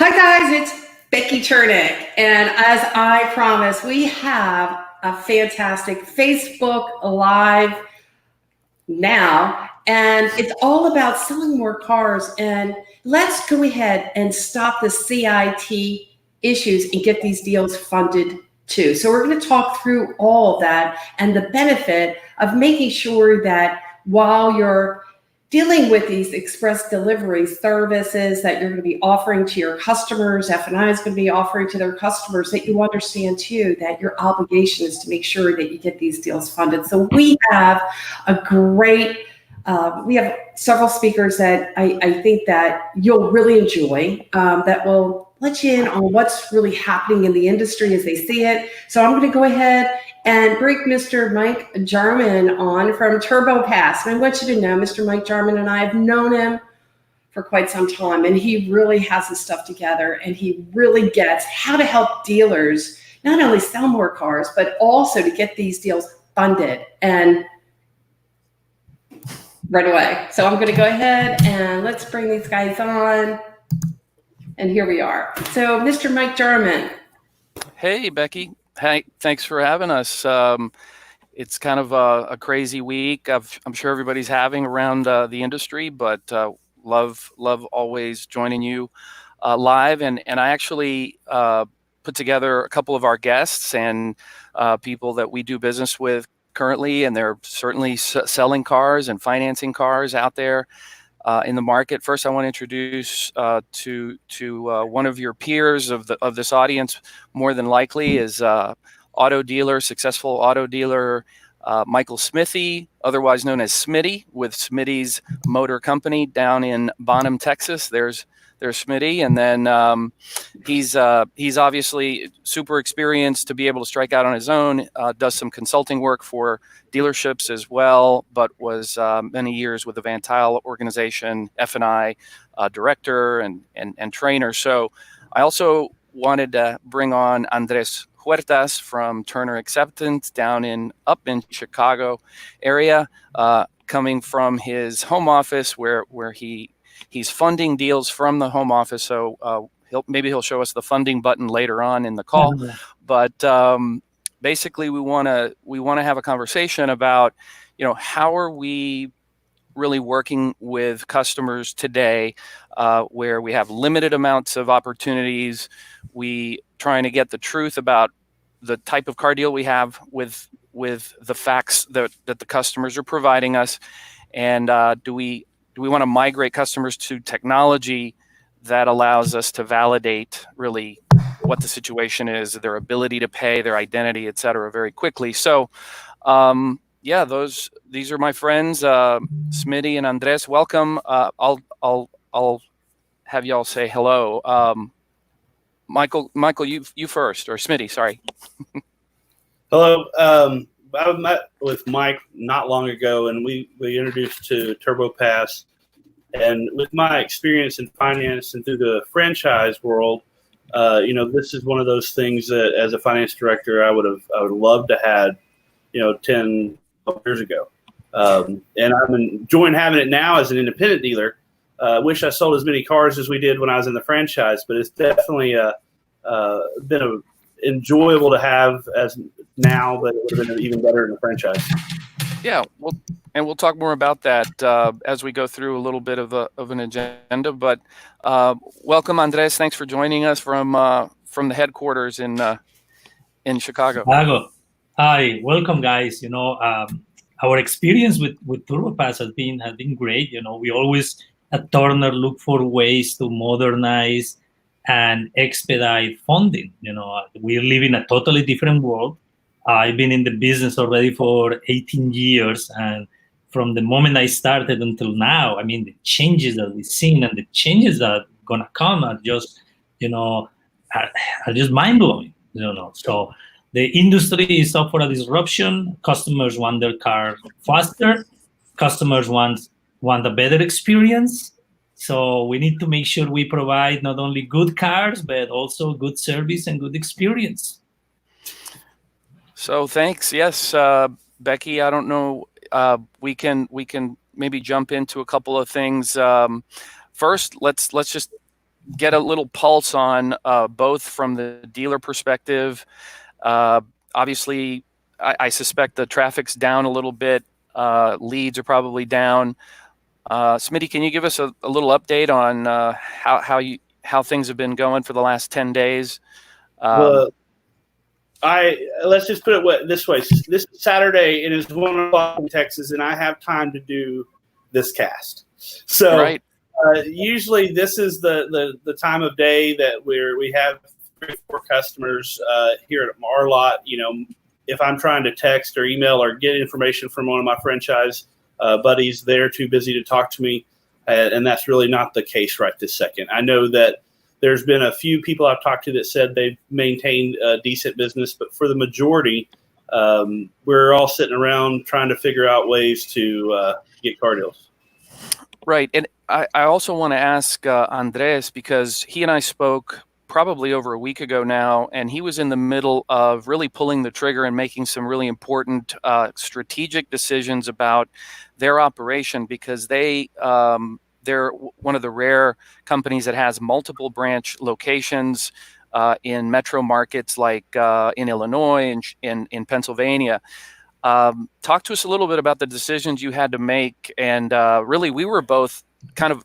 Hi guys, it's Becky Chernek, and as I promised, we have a fantastic Facebook Live now, and it's all about selling more cars. And let's go ahead and stop the CIT issues and get these deals funded too. So we're going to talk through all that and the benefit of making sure that while you're dealing with these express delivery services that you're going to be offering to your customers, F&I is going to be offering to their customers, that you understand too that your obligation is to make sure that you get these deals funded. So we have we have several speakers that I think that you'll really enjoy, that will let you in on what's really happening in the industry as they see it. So I'm going to go ahead and bring Mr. Mike Jarman on from TurboPass. And I want you to know, Mr. Mike Jarman and I have known him for quite some time, and he really has his stuff together, and he really gets how to help dealers not only sell more cars, but also to get these deals funded and right away. So I'm going to go ahead and let's bring these guys on. And here we are. So Mr. Mike Jarman. Hey, Becky. Hey, thanks for having us. It's kind of a crazy week. I'm sure everybody's having around the industry, but love always joining you live. And I actually put together a couple of our guests and people that we do business with currently, and they're certainly selling cars and financing cars out there in the market. First, I want to introduce to one of your peers of this audience, more than likely, is successful auto dealer Michael Smithey, otherwise known as Smitty, with Smitty's Motor Company down in Bonham, Texas. There's Smitty, and then he's obviously super experienced to be able to strike out on his own. Does some consulting work for dealerships as well, but was many years with the Van Tuyl organization, F&I director and trainer. So I also wanted to bring on Andres Huertas from Turner Acceptance up in Chicago area, coming from his home office where he's funding deals from the home office. So he'll show us the funding button later on in the call. Mm-hmm. But basically, we want to have a conversation about, how are we really working with customers today, where we have limited amounts of opportunities. We trying to get the truth about the type of car deal we have with the facts that the customers are providing us, and do we want to migrate customers to technology that allows us to validate really what the situation is, their ability to pay, their identity, et cetera, very quickly. So, these are my friends, Smitty and Andres. Welcome. I'll have y'all say hello. Michael, you first, or Smitty, sorry. Hello. I met with Mike not long ago, and we introduced to TurboPass. And with my experience in finance and through the franchise world, this is one of those things that, as a finance director, I would love to have, 10 years ago. And I'm enjoying having it now as an independent dealer. Wish I sold as many cars as we did when I was in the franchise, but it's definitely been enjoyable to have as now, but it would have been even better in the franchise. Yeah, we'll talk more about that as we go through a little bit of an agenda. But welcome, Andres. Thanks for joining us from the headquarters in Chicago. Hi, welcome, guys. Our experience with TurboPass has been great. We always at Turner look for ways to modernize and expedite funding. We live in a totally different world. I've been in the business already for 18 years, and from the moment I started until now, the changes that we've seen and the changes that are gonna come are just, are just mind blowing. So the industry is up for a disruption. Customers want their car faster. Customers want a better experience. So we need to make sure we provide not only good cars, but also good service and good experience. So thanks. Yes, Becky, I don't know. We can maybe jump into a couple of things. First, let's just get a little pulse on both from the dealer perspective. Obviously, I suspect the traffic's down a little bit. Leads are probably down. Smithy, can you give us a little update on how things have been going for the last 10 days? Well, let's just put it this way. This Saturday, it is 1 o'clock in Texas, and I have time to do this cast. So right. Usually this is the time of day that we have 3 or 4 customers here at our lot. You know, if I'm trying to text or email or get information from one of my franchise buddies, they're too busy to talk to me, and that's really not the case right this second. I know that there's been a few people I've talked to that said they've maintained a decent business, but for the majority, we're all sitting around trying to figure out ways to get car deals. Right. And I also want to ask Andres, because he and I spoke probably over a week ago now, and he was in the middle of really pulling the trigger and making some really important strategic decisions about their operation, because they're one of the rare companies that has multiple branch locations in metro markets like in Illinois and in Pennsylvania. Talk to us a little bit about the decisions you had to make. And really, we were both kind of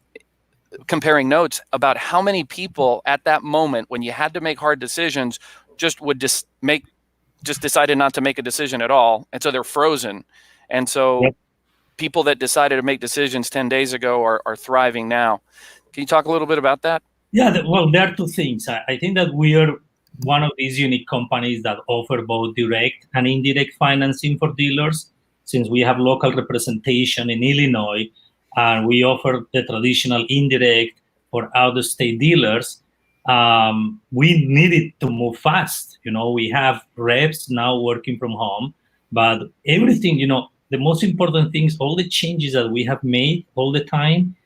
comparing notes about how many people at that moment, when you had to make hard decisions, just decided not to make a decision at all. And so they're frozen. And so Yep. people that decided to make decisions 10 days ago are thriving now. Can you talk a little bit about that? Yeah, well, there are 2 things. I think that we are one of these unique companies that offer both direct and indirect financing for dealers. Since we have local representation in Illinois, and we offer the traditional indirect for out-of-state dealers, we needed to move fast. You know, we have reps now working from home, but everything, you know, the most important things, all the changes that we have made all the time,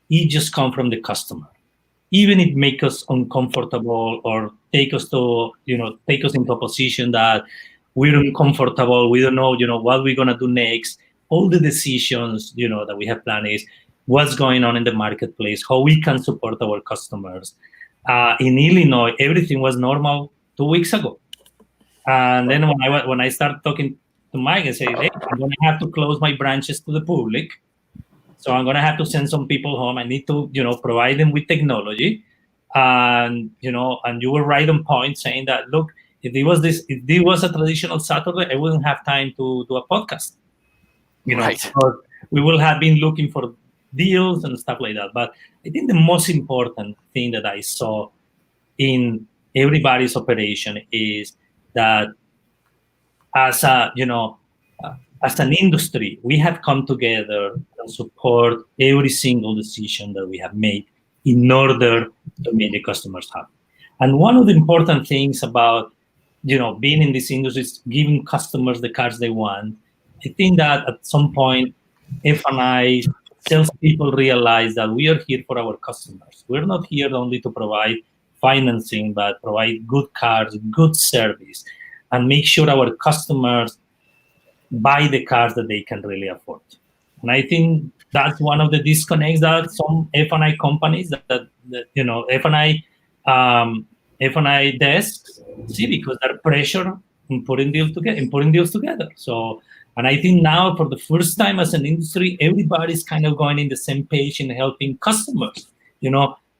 it just come from the customer. Even it make us uncomfortable or take us into a position that we're uncomfortable. We don't know, what we're gonna do next. All the decisions, that we have planned is what's going on in the marketplace, how we can support our customers. In Illinois, everything was normal 2 weeks ago. And then when I start talking to Mike, I say, hey, I'm gonna have to close my branches to the public. So I'm gonna have to send some people home. I need to, provide them with technology. And you were right on point saying that, look, if it was a traditional Saturday, I wouldn't have time to do a podcast. Right. So we will have been looking for deals and stuff like that. But I think the most important thing that I saw in everybody's operation is that as an industry, we have come together and support every single decision that we have made in order to make the customers happy. And one of the important things about, being in this industry is giving customers the cars they want. I think that at some point, F&I salespeople realize that we are here for our customers. We're not here only to provide financing, but provide good cars, good service, and make sure our customers buy the cars that they can really afford. And I think that's one of the disconnects that some F&I companies that F&I desks see, because they're pressure in putting deals together. So, and I think now for the first time as an industry, everybody's kind of going in the same page in helping customers.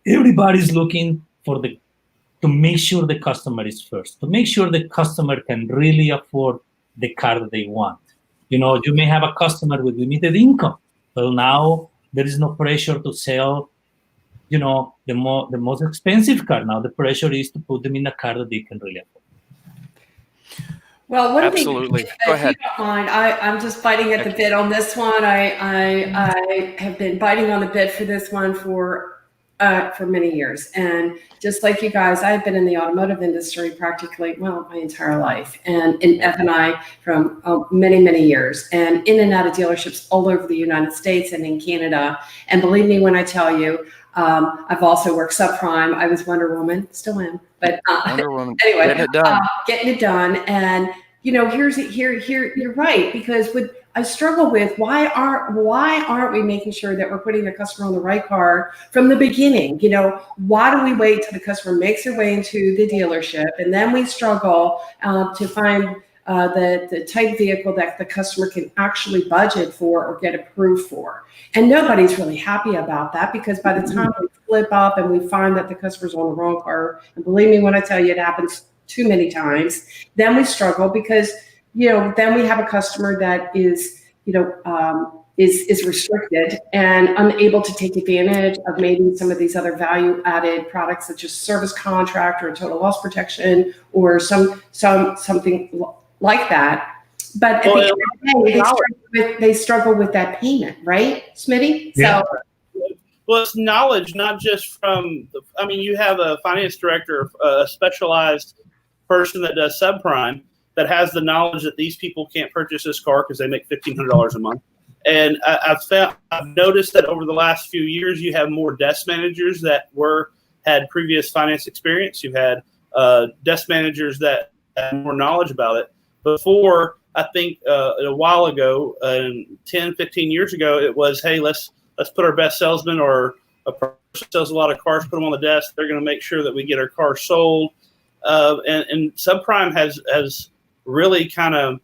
Everybody's looking to make sure the customer is first, to make sure the customer can really afford the car that they want. You may have a customer with limited income. Well, now there is no pressure to sell, the most expensive car. Now the pressure is to put them in a car that they can really afford. Well, one Absolutely. thing, Go if ahead. you don't mind, I'm just biting at the bit on this one. I have been biting on the bit for this one for many years. And just like you guys, I've been in the automotive industry practically, my entire life, and in F&I from many, many years, and in and out of dealerships all over the United States and in Canada. And believe me when I tell you, I've also worked subprime. I was Wonder Woman, still am, but Wonder Woman, anyway, getting it done. Getting it done. And you're right, because I struggle with why aren't we making sure that we're putting the customer on the right car from the beginning? Why do we wait till the customer makes their way into the dealership and then we struggle to find the type vehicle that the customer can actually budget for or get approved for? And nobody's really happy about that, because by the time we flip up and we find that the customer's on the wrong car, and believe me when I tell you it happens too many times, then we struggle because then we have a customer that is restricted and unable to take advantage of maybe some of these other value-added products, such as service contract or total loss protection or something like that. But at the end of the day, they struggle with that payment, right, Smithy? Yeah. Well, it's knowledge, not just from. You have a finance director, a specialized person that does subprime, that has the knowledge that these people can't purchase this car because they make $1,500 a month. And I've noticed that over the last few years, you have more desk managers that had previous finance experience. You've had desk managers that had more knowledge about it. Before, I think a while ago, 10, 15 years ago, it was, hey, let's put our best salesman, or a person who sells a lot of cars, put them on the desk. They're going to make sure that we get our cars sold. And subprime has really kind of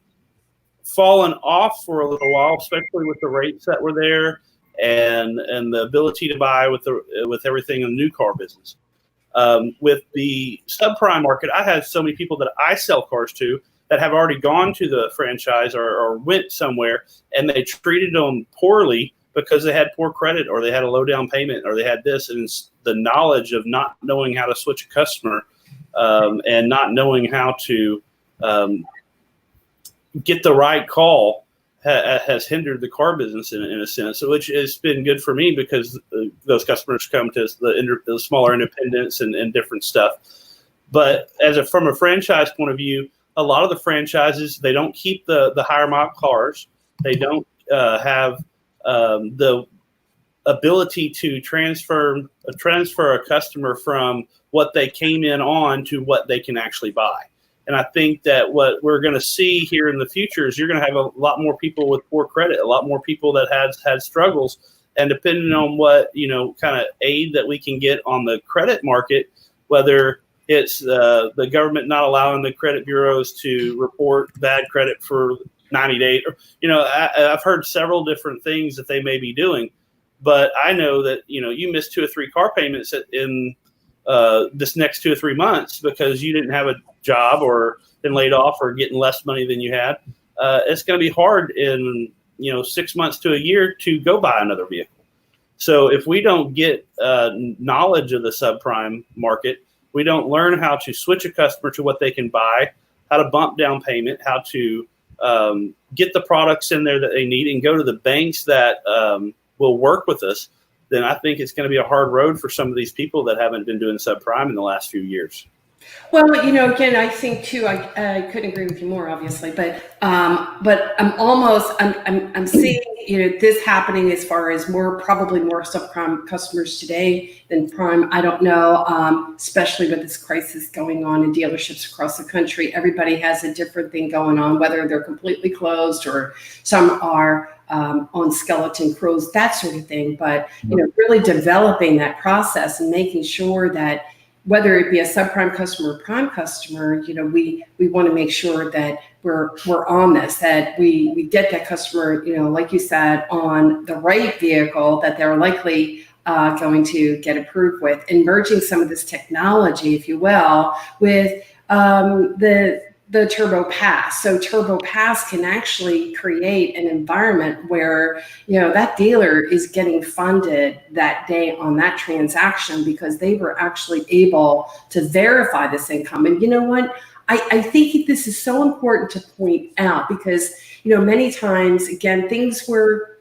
fallen off for a little while, especially with the rates that were there and the ability to buy with everything in the new car business. With the subprime market, I have so many people that I sell cars to that have already gone to the franchise or went somewhere, and they treated them poorly because they had poor credit, or they had a low down payment, or they had this. And it's the knowledge of not knowing how to switch a customer and not knowing how to get the right call has hindered the car business in a sense, which has been good for me, because those customers come to the smaller independents and different stuff. But from a franchise point of view, a lot of the franchises, they don't keep the higher mile cars. They don't have the ability to transfer a customer from what they came in on to what they can actually buy. And I think that what we're going to see here in the future is you're going to have a lot more people with poor credit, a lot more people that have had struggles. And depending on what, kind of aid that we can get on the credit market, whether it's the government not allowing the credit bureaus to report bad credit for 90 days, I've heard several different things that they may be doing. But I know that, you missed 2 or 3 car payments in this next 2 or 3 months because you didn't have a job or been laid off or getting less money than you had. It's going to be hard in 6 months to a year to go buy another vehicle. So if we don't get knowledge of the subprime market, we don't learn how to switch a customer to what they can buy, how to bump down payment, how to get the products in there that they need, and go to the banks that will work with us, then I think it's going to be a hard road for some of these people that haven't been doing subprime in the last few years. Well, again, I think too, I couldn't agree with you more, obviously, but I'm seeing, this happening as far as probably more subprime customers today than prime. I don't know, especially with this crisis going on in dealerships across the country. Everybody has a different thing going on, whether they're completely closed or some are on skeleton crews, that sort of thing. But, really developing that process and making sure that whether it be a subprime customer or prime customer, we want to make sure that we're on this, that we get that customer, like you said, on the right vehicle that they're likely going to get approved with, and merging some of this technology, if you will, with the TurboPass. So TurboPass can actually create an environment where, that dealer is getting funded that day on that transaction because they were actually able to verify this income. And you know what? I think this is so important to point out because, many times, again, things were,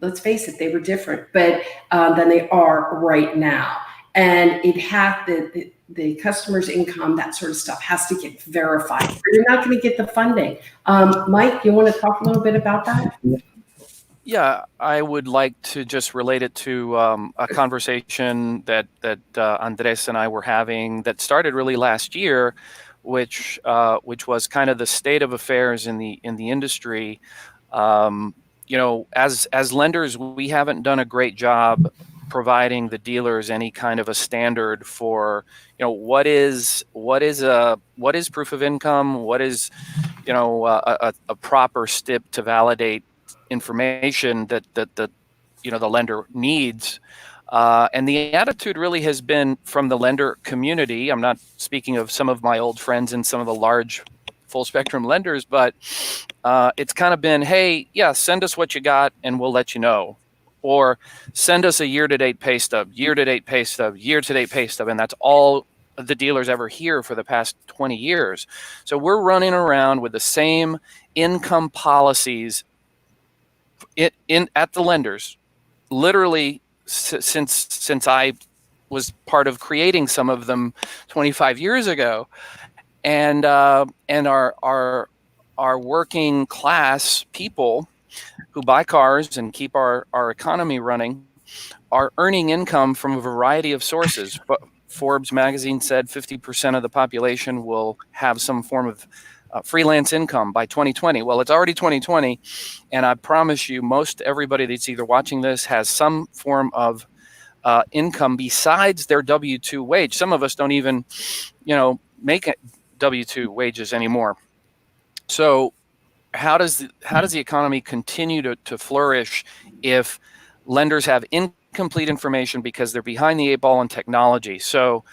let's face it, they were different, but than they are right now. And it had the customer's income, that sort of stuff has to get verified. You're not going to get the funding. Mike, you want to talk a little bit about that? Yeah, I would like to just relate it to a conversation that Andres and I were having that started really last year, which was kind of the state of affairs in the industry. As lenders, we haven't done a great job providing the dealers any kind of a standard for, what is proof of income, what is, a proper stip to validate information that the lender needs. And the attitude really has been from the lender community. I'm not speaking of some of my old friends and some of the large full spectrum lenders, but it's kind of been, hey, yeah, send us what you got and we'll let you know. Or send us a year-to-date pay stub, year-to-date pay stub, year-to-date pay stub. And that's all the dealers ever hear for the past 20 years. So we're running around with the same income policies at the lenders, literally since I was part of creating some of them 25 years ago. And our working class people who buy cars and keep our economy running are earning income from a variety of sources. But Forbes magazine said 50% of the population will have some form of freelance income by 2020. Well, it's already 2020, and I promise you, most everybody that's either watching this has some form of income besides their W-2 wage. Some of us don't even, make it W-2 wages anymore. So how does the economy continue to flourish if lenders have incomplete information because they're behind the eight ball in technology? So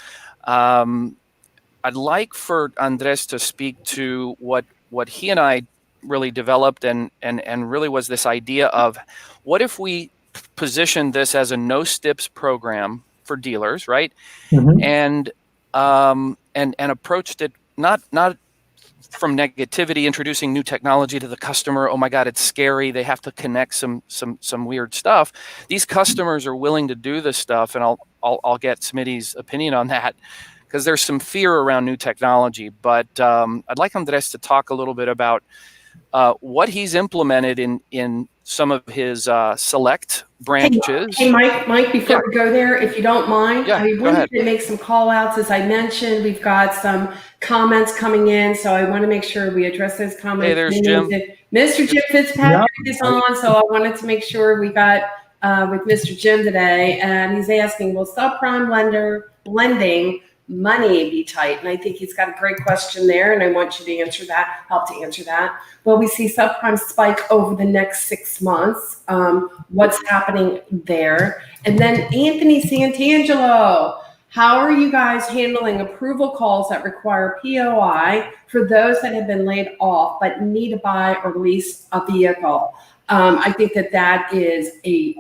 I'd like for Andres to speak to what he and I really developed and really was this idea of what if we positioned this as a no stips program for dealers, right? Mm-hmm. And approached it not from negativity, introducing new technology to the customer. Oh my God, it's scary. They have to connect some weird stuff. These customers are willing to do this stuff, and I'll get Smitty's opinion on that because there's some fear around new technology. But I'd like Andres to talk a little bit about what he's implemented in some of his select branches. Hey, Mike, before we go there, if you don't mind, I go wanted ahead. to make some call outs. As I mentioned, we've got some comments coming in, so I want to make sure we address those comments. Hey, there's Jim. Mr. Jim Fitzpatrick is on, so I wanted to make sure we got with Mr. Jim today, and he's asking, will subprime lending money be tight? And I think he's got a great question there, and I want you to help to answer that. Will we see subprime spike over the next 6 months? What's happening there? And then Anthony Santangelo, how are you guys handling approval calls that require POI for those that have been laid off but need to buy or lease a vehicle? I think that is a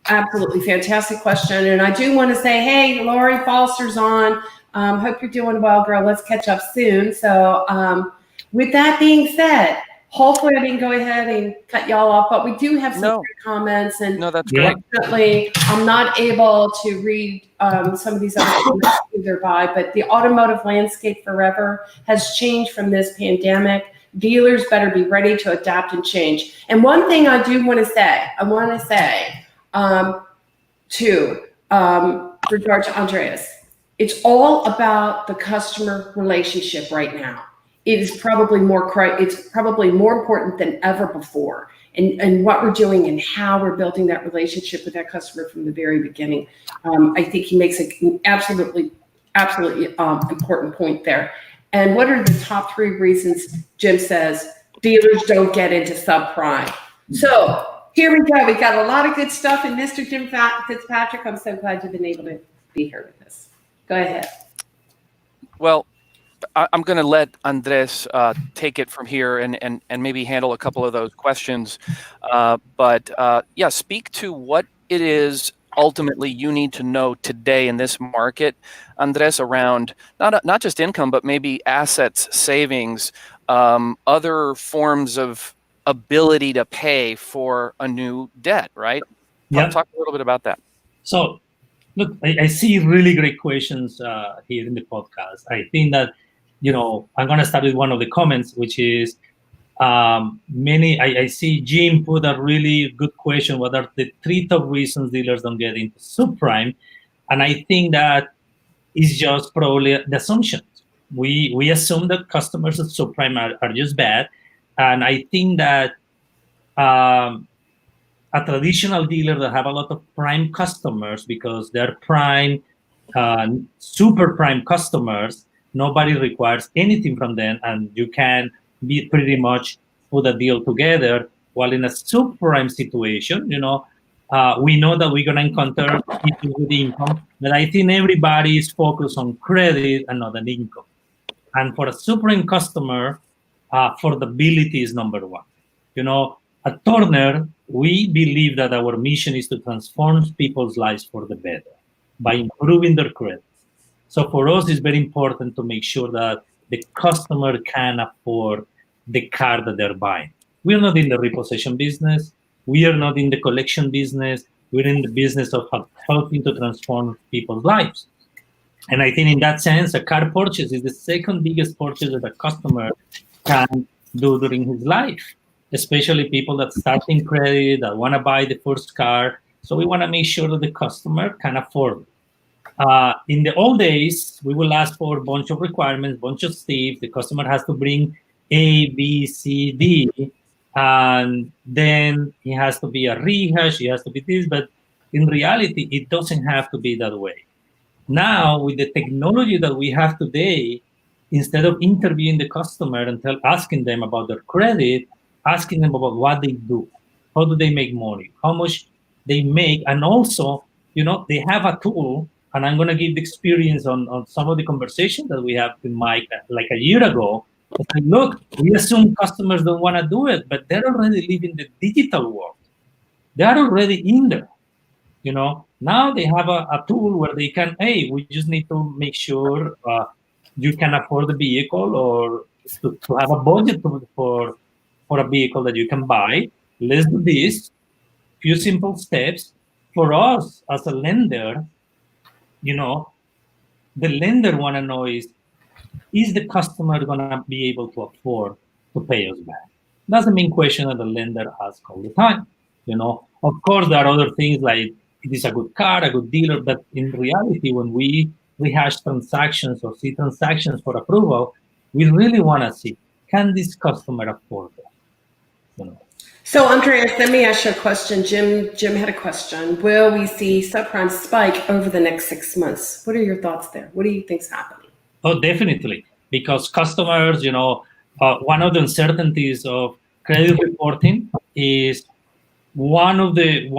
absolutely fantastic question. And I do want to say, hey, Lori Foster's on. Hope you're doing well, girl. Let's catch up soon. So with that being said, hopefully I didn't go ahead and cut y'all off, but we do have some great comments. And no, that's great. Unfortunately, I'm not able to read some of these other comments either but the automotive landscape forever has changed from this pandemic. Dealers better be ready to adapt and change. And one thing I do want to say, regard to Andreas, it's all about the customer relationship right now. It is probably more important than ever before. And what we're doing and how we're building that relationship with that customer from the very beginning. I think he makes an absolutely important point there. And what are the top 3 reasons Jim says dealers don't get into subprime? So here we go. We got a lot of good stuff. And Mr. Jim Fitzpatrick, I'm so glad you've been able to be here with us. Go ahead. Well, I'm going to let Andres take it from here and maybe handle a couple of those questions. Speak to what it is ultimately you need to know today in this market, Andres, around not just income, but maybe assets, savings, other forms of ability to pay for a new debt, right? Talk a little bit about that. So, look, I see really great questions here in the podcast. I think that, I'm going to start with one of the comments, which is I see Jim put a really good question. What are the 3 top reasons dealers don't get into subprime? And I think that is just probably the assumption. We assume that customers at subprime are just bad. And I think that a traditional dealer that have a lot of prime customers because they're prime, super prime customers. Nobody requires anything from them, and you can be pretty much put a deal together. While in a subprime situation, we know that we're going to encounter issues with income, but I think everybody is focused on credit and not on income. And for a subprime customer, affordability is number one. At Turner, we believe that our mission is to transform people's lives for the better by improving their credit. So for us, it's very important to make sure that the customer can afford the car that they're buying. We're not in the repossession business. We are not in the collection business. We're in the business of helping to transform people's lives. And I think in that sense, a car purchase is the second biggest purchase that a customer can do during his life, especially people that start in credit, that want to buy the first car. So we want to make sure that the customer can afford it. In the old days, we will ask for a bunch of requirements, bunch of steps. The customer has to bring A, B, C, D, and then he has to be a rehash, he has to be this, but in reality, it doesn't have to be that way. Now, with the technology that we have today, instead of interviewing the customer and asking them about their credit, asking them about what they do, how do they make money, how much they make, and also, they have a tool. And I'm going to give the experience on some of the conversations that we have with Mike like a year ago. Like, look, we assume customers don't want to do it, but they're already living the digital world. They're already in there. Now they have a tool where they can, hey, we just need to make sure you can afford the vehicle or to have a budget for a vehicle that you can buy. Let's do this. Few simple steps. For us as a lender, the lender want to know is the customer going to be able to afford to pay us back? That's the main question that the lender asks all the time. Of course, there are other things like, it is a good car, a good dealer, but in reality, when we rehash transactions or see transactions for approval, we really want to see, can this customer afford that? So, Andreas, let me ask you a question. Jim had a question. Will we see subprime spike over the next 6 months? What are your thoughts there? What do you think is happening? Oh, definitely. Because customers, one of the uncertainties of credit reporting is one of the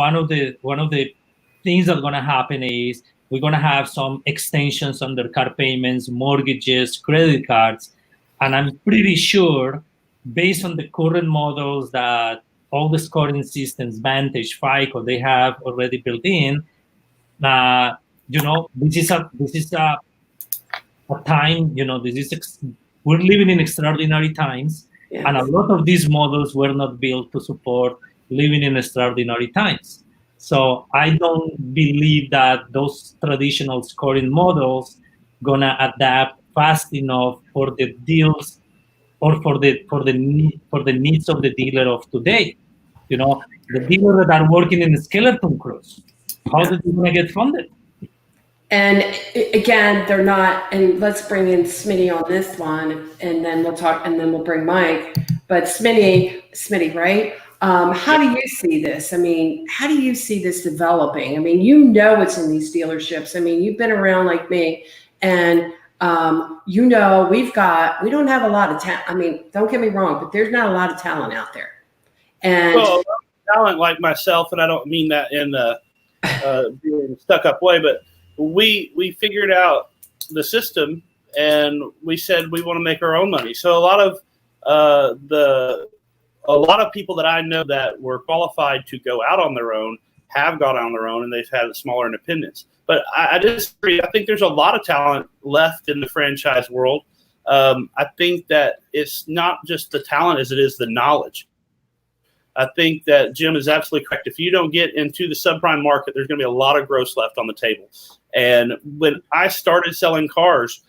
things that's going to happen is we're going to have some extensions on their car payments, mortgages, credit cards, and I'm pretty sure, based on the current models that all the scoring systems, Vantage, FICO, they have already built in. This is a time. We're living in extraordinary times, yes. And a lot of these models were not built to support living in extraordinary times. So I don't believe that those traditional scoring models gonna adapt fast enough for the deals or for the needs of the dealer of today. The dealers that are working in the skeleton crews, how do they gonna get funded? And again, they're not. And let's bring in Smitty on this one, and then we'll talk, and then we'll bring Mike. But Smitty, right? How do you see this? I mean, how do you see this developing? I mean, it's in these dealerships. I mean, you've been around like me, and we don't have a lot of talent. I mean, don't get me wrong, but there's not a lot of talent out there. And talent like myself, and I don't mean that in being stuck up way, but we figured out the system, and we said we want to make our own money. So a lot of people that I know that were qualified to go out on their own have gone on their own, and they've had smaller independents. But I disagree. I think there's a lot of talent left in the franchise world. I think that it's not just the talent as it is the knowledge. I think that Jim is absolutely correct. If you don't get into the subprime market, there's going to be a lot of gross left on the table. And when I started selling cars,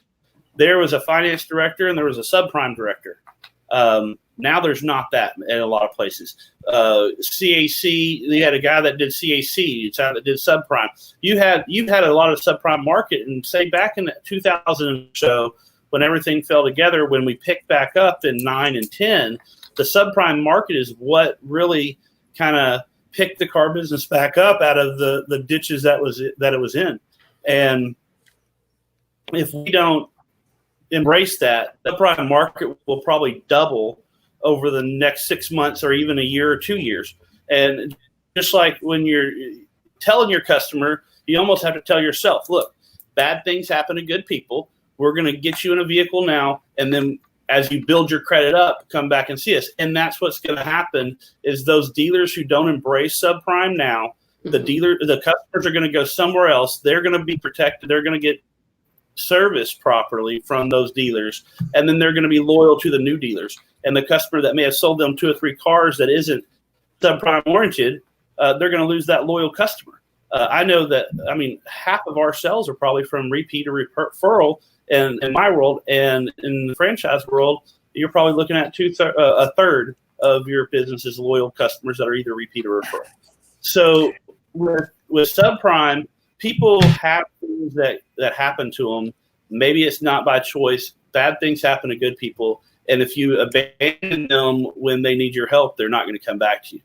there was a finance director and there was a subprime director. Now there's not that in a lot of places. CAC, they had a guy that did CAC, it's out that did subprime. You've had a lot of subprime market, and say back in 2000 or so, when everything fell together, when we picked back up in 9 and 10, the subprime market is what really kind of picked the car business back up out of the ditches that it was in. And if we don't embrace that, the subprime market will probably double over the next 6 months or even a year or 2 years. And just like when you're telling your customer, you almost have to tell yourself, look, bad things happen to good people. We're going to get you in a vehicle now, and then as you build your credit up, come back and see us. And that's what's going to happen is those dealers who don't embrace subprime now, the customers are going to go somewhere else. They're going to be protected. They're going to get serviced properly from those dealers, and then they're going to be loyal to the new dealers. And the customer that may have sold them 2 or 3 cars that isn't subprime oriented, they're going to lose that loyal customer. I know that, half of our sales are probably from repeat or referral in my world, and in the franchise world, you're probably looking at a third of your business is loyal customers that are either repeat or referral. So with subprime, people have things that happen to them. Maybe it's not by choice. Bad things happen to good people. And if you abandon them when they need your help, they're not going to come back to you.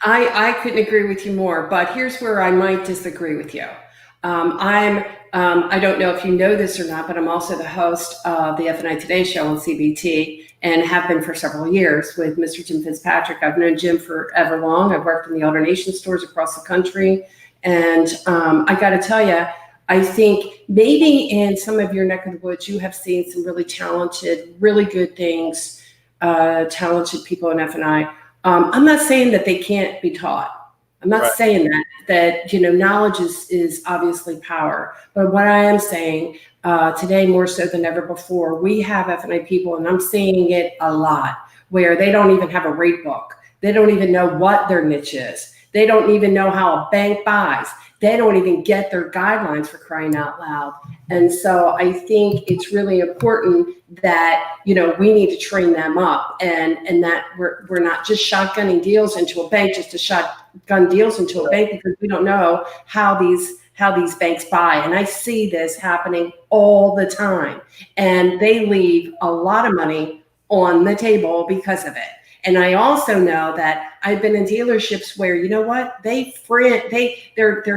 I couldn't agree with you more, but here's where I might disagree with you. I don't know if you know this or not, but I'm also the host of the F&I Today show on CBT and have been for several years with Mr. Jim Fitzpatrick. I've known Jim forever long. I've worked in the Origination stores across the country. And I got to tell you, I think maybe in some of your neck of the woods, you have seen some really talented, really good things, talented people in F&I. I'm not saying that they can't be taught. I'm not saying that knowledge is obviously power. But what I am saying today, more so than ever before, we have F&I people, and I'm seeing it a lot, where they don't even have a rate book. They don't even know what their niche is. They don't even know how a bank buys. They don't even get their guidelines, for crying out loud. And so I think it's really important that, we need to train them up, and that we're not just shotgunning deals into a bank, just to shotgun deals into a bank, because we don't know how these banks buy. And I see this happening all the time, and they leave a lot of money on the table because of it. And I also know that I've been in dealerships where, you know what, they're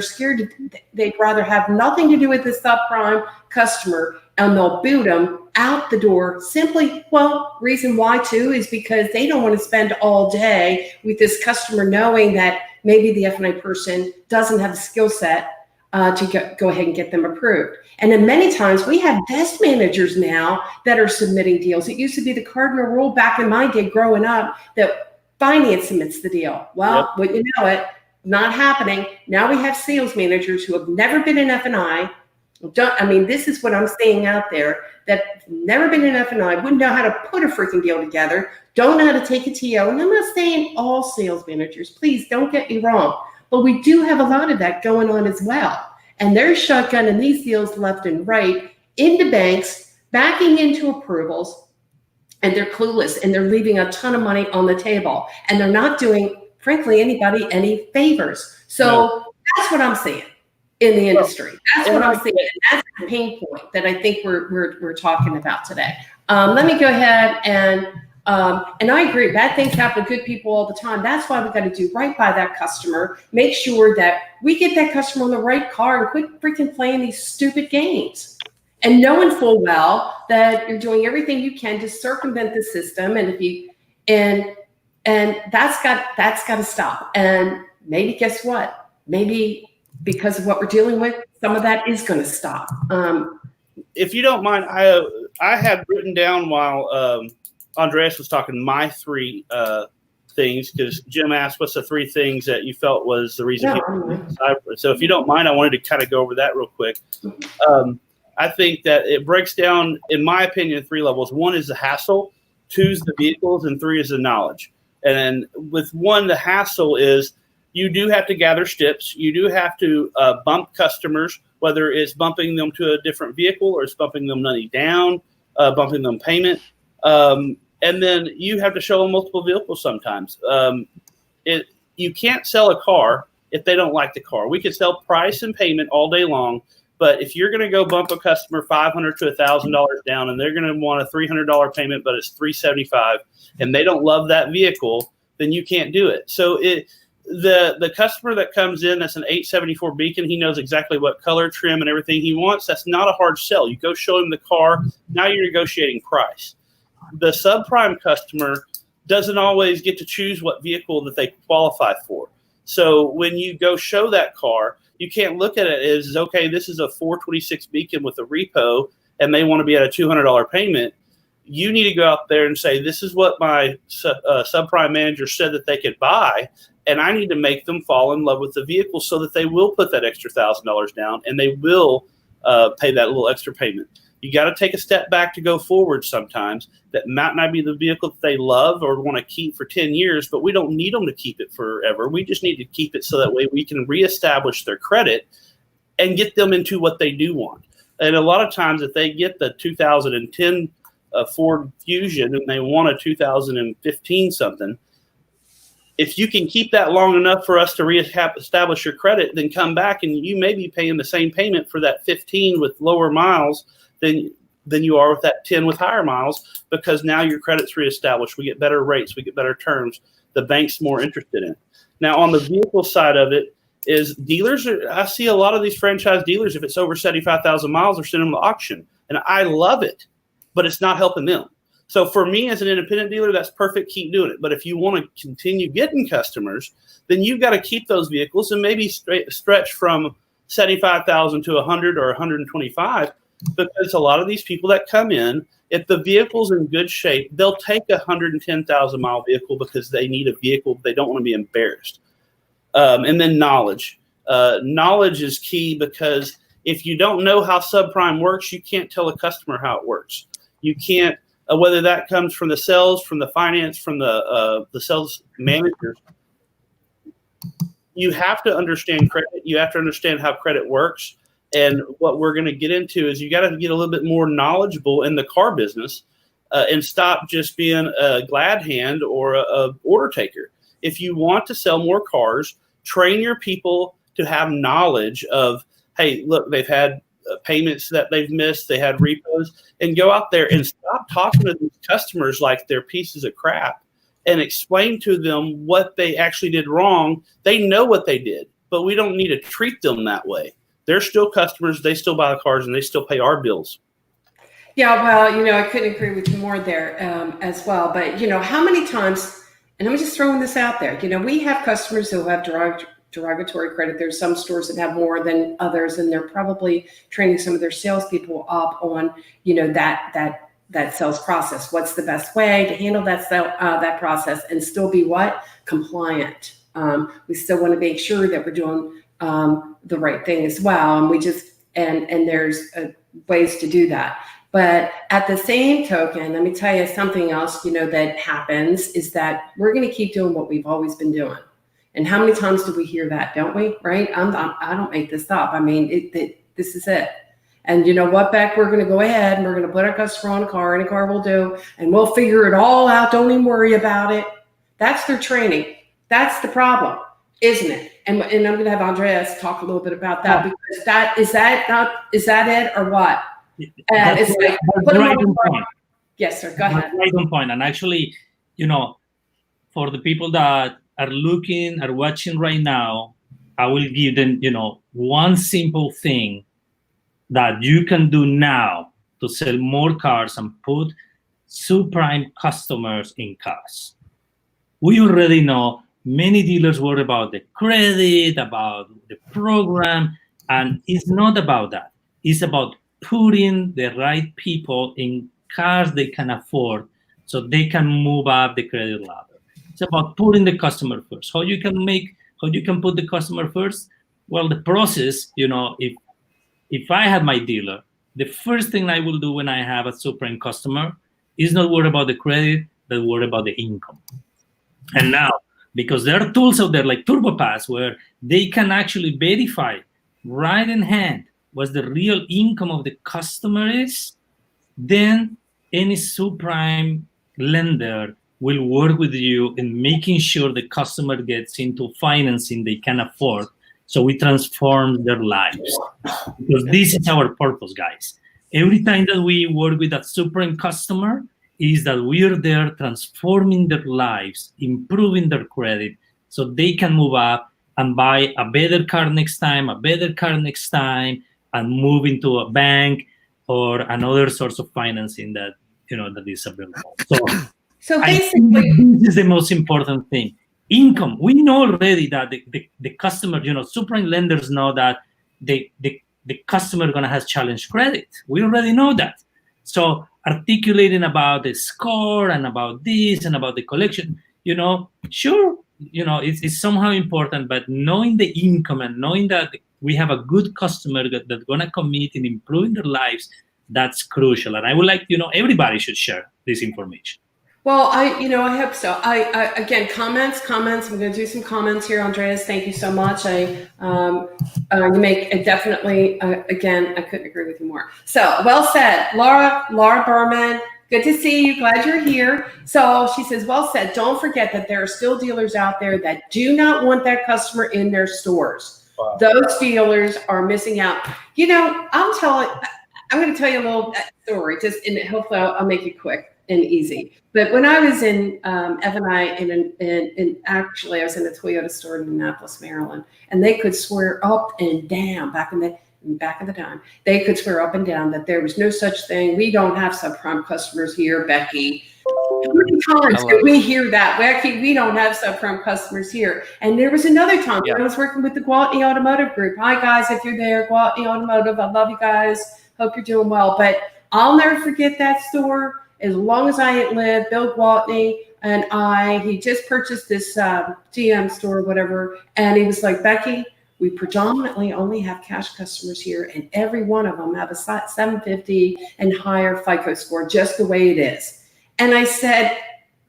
scared. They'd rather have nothing to do with the subprime customer, and they'll boot them out the door simply. Well, reason why too is because they don't want to spend all day with this customer knowing that maybe the F&I person doesn't have the skill set to go ahead and get them approved. And then many times we have desk managers now that are submitting deals. It used to be the cardinal rule back in my day growing up that finance submits the deal. Well, wouldn't you know it, not happening. Now we have sales managers who have never been in F&I. This is what I'm seeing out there, that never been in F&I, wouldn't know how to put a freaking deal together, don't know how to take a TO. And I'm not saying all sales managers, please don't get me wrong. But we do have a lot of that going on as well. And they're shotgunning these deals left and right into banks, backing into approvals, and they're clueless, and they're leaving a ton of money on the table. And they're not doing, frankly, anybody any favors. So that's what I'm seeing in the industry. That's what I'm seeing. And that's the pain point that I think we're talking about today. Let me go ahead and I agree. Bad things happen to good people all the time. That's why we got to do right by that customer. Make sure that we get that customer on the right car and quit freaking playing these stupid games. And knowing full well that you're doing everything you can to circumvent the system. And that's got to stop. And maybe guess what? Maybe because of what we're dealing with, some of that is going to stop. If you don't mind, I had written down while Andreas was talking my 3 things, because Jim asked what's the 3 things that you felt was the reason. So if you don't mind, I wanted to kind of go over that real quick. I think that it breaks down, in my opinion, 3 levels. 1 is the hassle, 2 is the vehicles, and 3 is the knowledge. And then with 1, the hassle is you do have to gather steps. You do have to bump customers, whether it's bumping them to a different vehicle or it's bumping them money down, bumping them payment. And then you have to show them multiple vehicles sometimes. You can't sell a car if they don't like the car. We could sell price and payment all day long, But if you're going to go bump a customer $500 to $1,000 down, and they're going to want a $300 payment, but it's $375, and they don't love that vehicle, then you can't do it. So the customer that comes in, that's an 874 Beacon, he knows exactly what color, trim, and everything he wants. That's not a hard sell. You go show him the car. Now you're negotiating price. The subprime customer doesn't always get to choose what vehicle that they qualify for. So when you go show that car, you can't look at it as, okay, this is a 426 Beacon with a repo, and they want to be at a $200 payment. You need to go out there and say, this is what my subprime manager said that they could buy, and I need to make them fall in love with the vehicle so that they will put that extra $1,000 down, and they will pay that little extra payment. You got to take a step back to go forward sometimes. That might not be the vehicle that they love or want to keep for 10 years, but we don't need them to keep it forever. We just need to keep it so that way we can reestablish their credit and get them into what they do want. And a lot of times if they get the 2010 Ford Fusion and they want a 2015 something, if you can keep that long enough for us to reestablish your credit, then come back and you may be paying the same payment for that 15 with lower miles than you are with that 10 with higher miles, because now your credit's reestablished. We get better rates. We get better terms. The bank's more interested in it. Now, on the vehicle side of it is dealers. I see a lot of these franchise dealers, if it's over 75,000 miles, they're sending them to auction. And I love it, but it's not helping them. So for me as an independent dealer, that's perfect. Keep doing it. But if you want to continue getting customers, then you've got to keep those vehicles and maybe stretch from 75,000 to 100 or 125. Because a lot of these people that come in, if the vehicle's in good shape, they'll take a 110,000 mile vehicle because they need a vehicle. They don't want to be embarrassed. And then knowledge. Knowledge is key, because if you don't know how subprime works, you can't tell a customer how it works. You can't, whether that comes from the sales, from the finance, from the sales managers. You have to understand credit. You have to understand how credit works. And what we're going to get into is you got to get a little bit more knowledgeable in the car business and stop just being a glad hand or a order taker. If you want to sell more cars, train your people to have knowledge of, hey, look, they've had payments that they've missed, they had repos, and go out there and stop talking to these customers like they're pieces of crap and explain to them what they actually did wrong. They know what they did, but we don't need to treat them that way. They're still customers. They still buy the cars, and they still pay our bills. Yeah, well, I couldn't agree with you more there as well. But, how many times, and I'm just throwing this out there, we have customers who have derogatory credit. There's some stores that have more than others, and they're probably training some of their salespeople up on, that sales process. What's the best way to handle that process and still be what? Compliant. We still want to make sure that we're doing the right thing as well. And we just, and there's ways to do that. But at the same token, let me tell you something else, that happens is that we're going to keep doing what we've always been doing. And how many times do we hear that, don't we? Right? I don't make this up. I mean, this is it. And you know what, Beck? We're going to go ahead and we're going to put our customer on a car, and a car will do, and we'll figure it all out. Don't even worry about it. That's their training. That's the problem, isn't it? And I'm going to have Andreas talk a little bit about that, because is that it or what? That's it's like, right on point. Yes, sir. Go ahead. Right on point. And actually, for the people that are watching right now, I will give them, one simple thing that you can do now to sell more cars and put subprime customers in cars. We already know many dealers worry about the credit, about the program, and it's not about that. It's about putting the right people in cars they can afford so they can move up the credit ladder. It's about putting the customer first. How you can put the customer first? Well, the process, if I have my dealer, the first thing I will do when I have a subprime customer is not worry about the credit, but worry about the income. And now, because there are tools out there like TurboPass where they can actually verify right in hand what the real income of the customer is, then any subprime lender will work with you in making sure the customer gets into financing they can afford, So we transform their lives, because this is our purpose, guys. Every time that we work with that Supreme customer, is that we are there transforming their lives, improving their credit, so they can move up and buy a better car next time, and move into a bank or another source of financing that that is available. So I basically, think this is the most important thing. Income. We know already that the customer, subprime lenders know that the customer gonna have challenged credit. We already know that. So articulating about the score and about this and about the collection, sure, it's somehow important, but knowing the income and knowing that we have a good customer that's gonna commit in improving their lives, that's crucial. And I would like, everybody should share this information. well, I hope so. I again, comments. I'm going to do some comments here, Andreas. Thank you so much. You make it definitely. Again, I couldn't agree with you more. So well said, Laura Berman. Good to see you. Glad you're here. So she says, well said. Don't forget that there are still dealers out there that do not want that customer in their stores. Wow. Those dealers are missing out. I'm going to tell you a little story. And hopefully I'll make it quick and easy. But when I was in F&I, and actually I was in a Toyota store in Annapolis, Maryland, and they could swear up and down back in the time, they could swear up and down that there was no such thing. We don't have subprime customers here, Becky. How many times did we hear that, Becky? We don't have subprime customers here. And there was another time when I was working with the Gwaltney Automotive Group. Hi guys, if you're there, Gwaltney Automotive, I love you guys. Hope you're doing well. But I'll never forget that store. As long as I lived, Bill Gwaltney and he just purchased this GM store, whatever, and he was like, Becky, we predominantly only have cash customers here, and every one of them have a 750 and higher FICO score, just the way it is. And I said,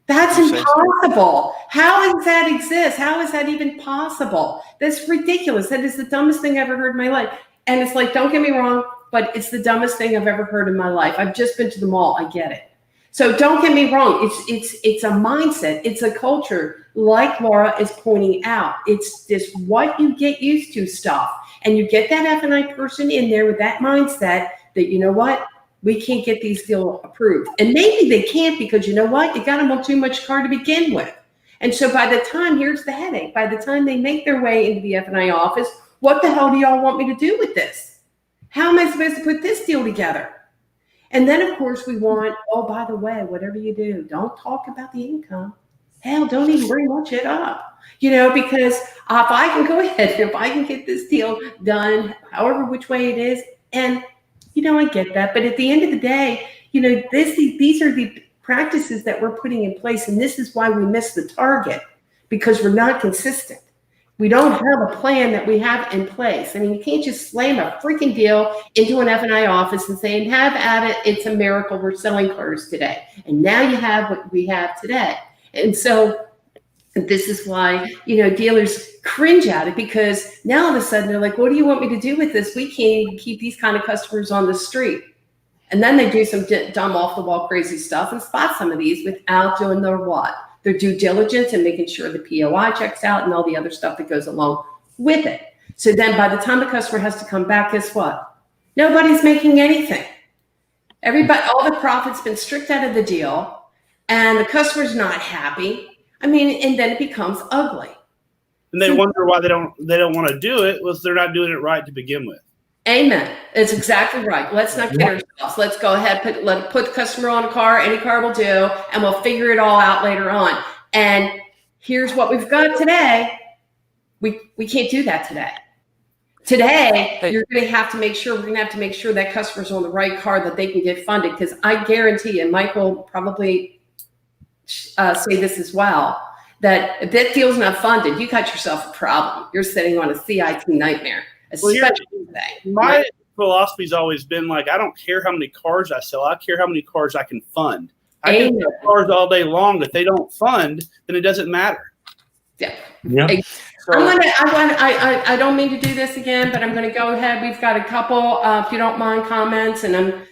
that's impossible. How does that exist? How is that even possible? That's ridiculous. That is the dumbest thing I've ever heard in my life. And it's like, don't get me wrong, but it's the dumbest thing I've ever heard in my life. I've just been to the mall. I get it. So don't get me wrong. It's a mindset. It's a culture, like Laura is pointing out. It's this what you get used to stuff. And you get that F&I person in there with that mindset that, you know what, we can't get these deals approved. And maybe they can't because, you know what, you got them on too much car to begin with. And so by the time, here's the headache, by the time they make their way into the F&I office, what the hell do y'all want me to do with this? How am I supposed to put this deal together? And then, of course, we want, oh, by the way, whatever you do, don't talk about the income. Hell, don't even bring much it up, because if I can go ahead, if I can get this deal done, however which way it is, and, I get that. But at the end of the day, these are the practices that we're putting in place. And this is why we miss the target, because we're not consistent. We don't have a plan that we have in place. I mean, you can't just slam a freaking deal into an F&I office and say, have at it. It's a miracle. We're selling cars today. And now you have what we have today. And so this is why, dealers cringe at it, because now all of a sudden they're like, what do you want me to do with this? We can't even keep these kind of customers on the street. And then they do some dumb off the wall crazy stuff and spot some of these without doing their what? Their due diligence and making sure the POI checks out and all the other stuff that goes along with it. So then by the time the customer has to come back, guess what? Nobody's making anything. All the profit's been stripped out of the deal and the customer's not happy. I mean, and then it becomes ugly. And they wonder why they don't want to do it, was they're not doing it right to begin with. Amen. It's exactly right. Let's not kid ourselves. Let's go ahead, put the customer on a car. Any car will do, and we'll figure it all out later on. And here's what we've got today. We can't do that today. Today, you're going to have to make sure, that customer's on the right car that they can get funded. Because I guarantee you, Mike will probably say this as well, that if that deal's not funded, you got yourself a problem. You're sitting on a CIT nightmare. My philosophy's always been like, I don't care how many cars I sell. I care how many cars I can fund. I can sell cars all day long. If they don't fund, then it doesn't matter. Yeah. So, I don't mean to do this again, but I'm going to go ahead. We've got a couple, if you don't mind, comments, and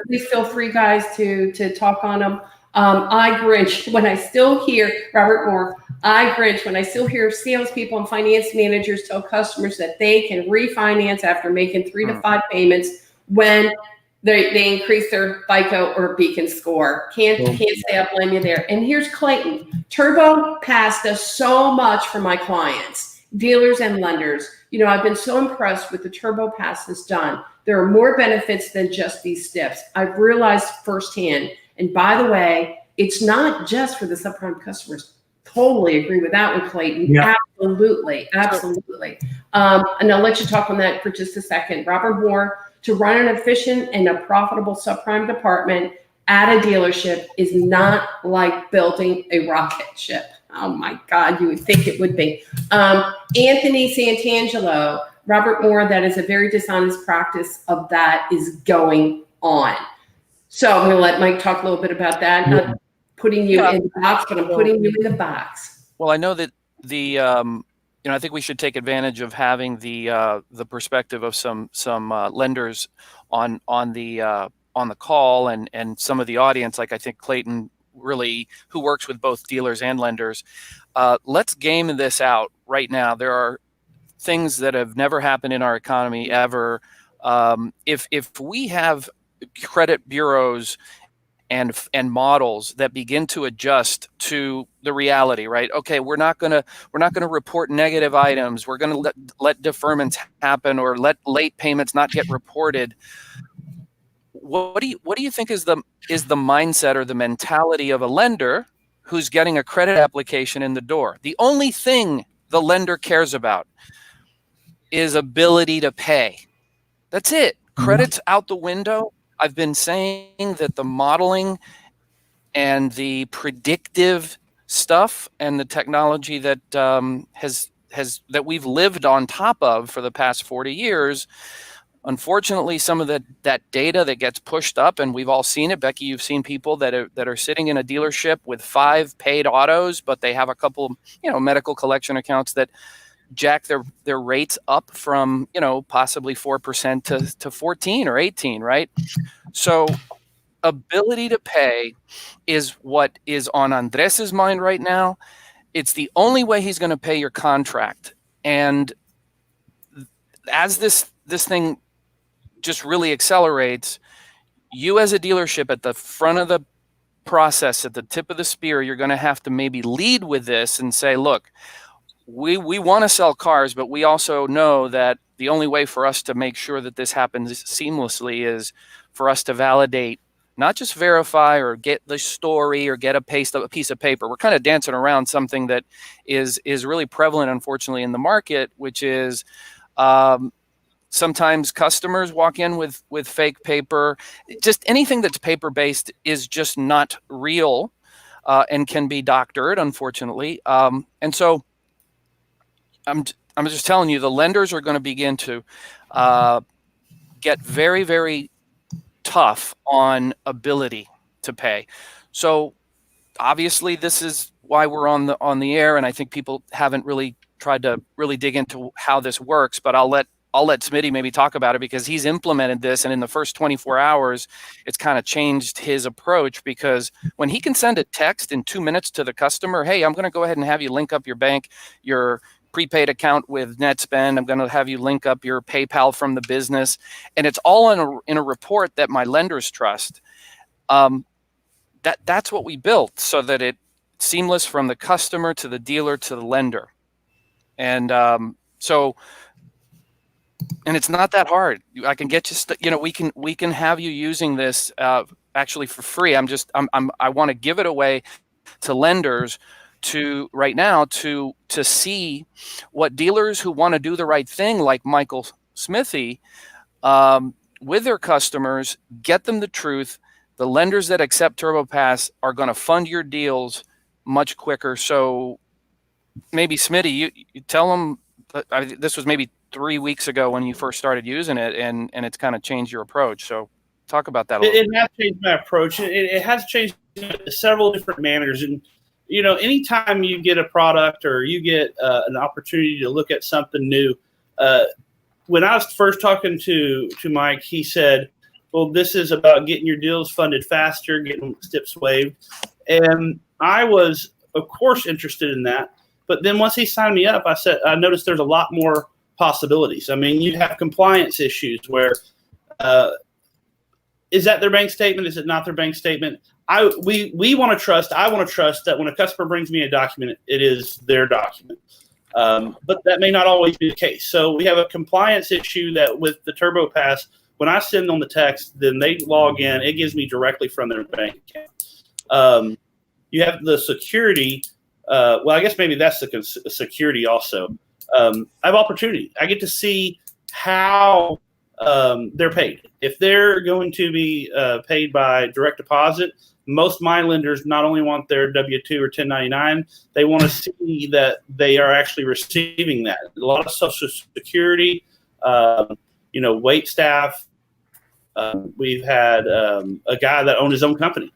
please feel free, guys, to talk on them. I grinch when I still hear Robert Moore. I grinch when I still hear salespeople and finance managers tell customers that they can refinance after making 3 to 5 payments when they increase their FICO or Beacon score. Can't say I blame you there. And here's Clayton. TurboPass does so much for my clients, dealers and lenders. You know, I've been so impressed with the TurboPass has done. There are more benefits than just these steps. I've realized firsthand. And by the way, it's not just for the subprime customers. Totally agree with that one, Clayton. Yeah. Absolutely. And I'll let you talk on that for just a second. Robert Moore, to run an efficient and a profitable subprime department at a dealership is not like building a rocket ship. Oh my God, you would think it would be. Anthony Santangelo, Robert Moore, that is a very dishonest practice of that is going on. So I'm going to let Mike talk a little bit about that. Not putting you in the box, but I'm putting you in the box. Well, I know that I think we should take advantage of having the perspective of some lenders on the call and some of the audience, like I think Clayton really, who works with both dealers and lenders. Let's game this out right now. There are things that have never happened in our economy ever. If we have credit bureaus and models that begin to adjust to the reality, right? Okay, we're not gonna report negative items. We're gonna let deferments happen or let late payments not get reported. What do you think is the mindset or the mentality of a lender who's getting a credit application in the door? The only thing the lender cares about is ability to pay. That's it. Credit's out the window. I've been saying that the modeling and the predictive stuff and the technology that that we've lived on top of for the past 40 years, unfortunately, some of that data that gets pushed up, and we've all seen it. Becky, you've seen people that are sitting in a dealership with 5 paid autos, but they have a couple, medical collection accounts that jack their rates up from, possibly 4% to 14 or 18, right? So ability to pay is what is on Andres's mind right now. It's the only way he's going to pay your contract. And as this thing just really accelerates, you as a dealership at the front of the process, at the tip of the spear, you're going to have to maybe lead with this and say, look, we want to sell cars, but we also know that the only way for us to make sure that this happens seamlessly is for us to validate, not just verify or get the story or get a piece of paper. We're kind of dancing around something that is really prevalent, unfortunately, in the market, which is sometimes customers walk in with fake paper. Just anything that's paper-based is just not real and can be doctored, unfortunately. And so I'm just telling you, the lenders are going to begin to get very, very tough on ability to pay. So obviously this is why we're on the air, and I think people haven't really tried to really dig into how this works, but I'll let Smithy maybe talk about it because he's implemented this, and in the first 24 hours, it's kind of changed his approach, because when he can send a text in 2 minutes to the customer, hey, I'm going to go ahead and have you link up your bank, your prepaid account with NetSpend. I'm going to have you link up your PayPal from the business, and it's all in a report that my lenders trust. That's what we built, so that it's seamless from the customer to the dealer to the lender, and and it's not that hard. I can get you. We can have you using this actually for free. I want to give it away to lenders right now to see what dealers who want to do the right thing, like Michael Smithey, with their customers, get them the truth. The lenders that accept TurboPass are going to fund your deals much quicker. So maybe Smithy, you tell them. This was maybe 3 weeks ago when you first started using it, and it's kind of changed your approach. So talk about that a little bit. It has changed my approach. It has changed several different manners. And, anytime you get a product or you get an opportunity to look at something new, when I was first talking to Mike, he said, well, this is about getting your deals funded faster, getting steps waived. And I was, of course, interested in that. But then once he signed me up, I noticed there's a lot more possibilities. I mean, you have compliance issues where is that their bank statement? Is it not their bank statement? We want to trust. I want to trust that when a customer brings me a document, it is their document. But that may not always be the case. So we have a compliance issue that with the TurboPass, when I send them the text, then they log in. It gives me directly from their bank account. You have the security. Well, I guess maybe that's the security also. I have opportunity. I get to see how they're paid. If they're going to be paid by direct deposit, most of my lenders not only want their W-2 or 1099, they want to see that they are actually receiving that. A lot of Social Security, wait staff. We've had a guy that owned his own company.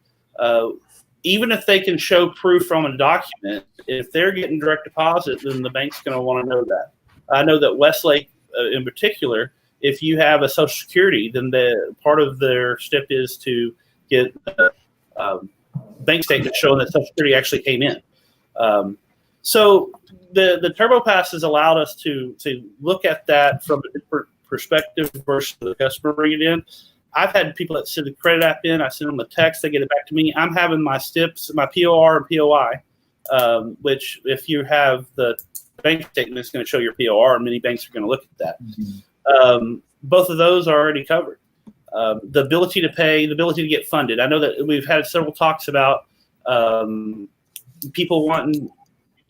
Even if they can show proof from a document, if they're getting direct deposit, then the bank's going to want to know that. I know that Westlake, in particular, if you have a Social Security, then the part of their step is to get bank statement showing that Social Security actually came in. So the TurboPass has allowed us to look at that from a different perspective versus the customer bringing it in. I've had people that send the credit app in. I send them a text. They get it back to me. I'm having my STIPs, my POR and POI, which if you have the bank statement, it's going to show your POR, and many banks are going to look at that. Mm-hmm. Both of those are already covered. The ability to pay, the ability to get funded. I know that we've had several talks about people wanting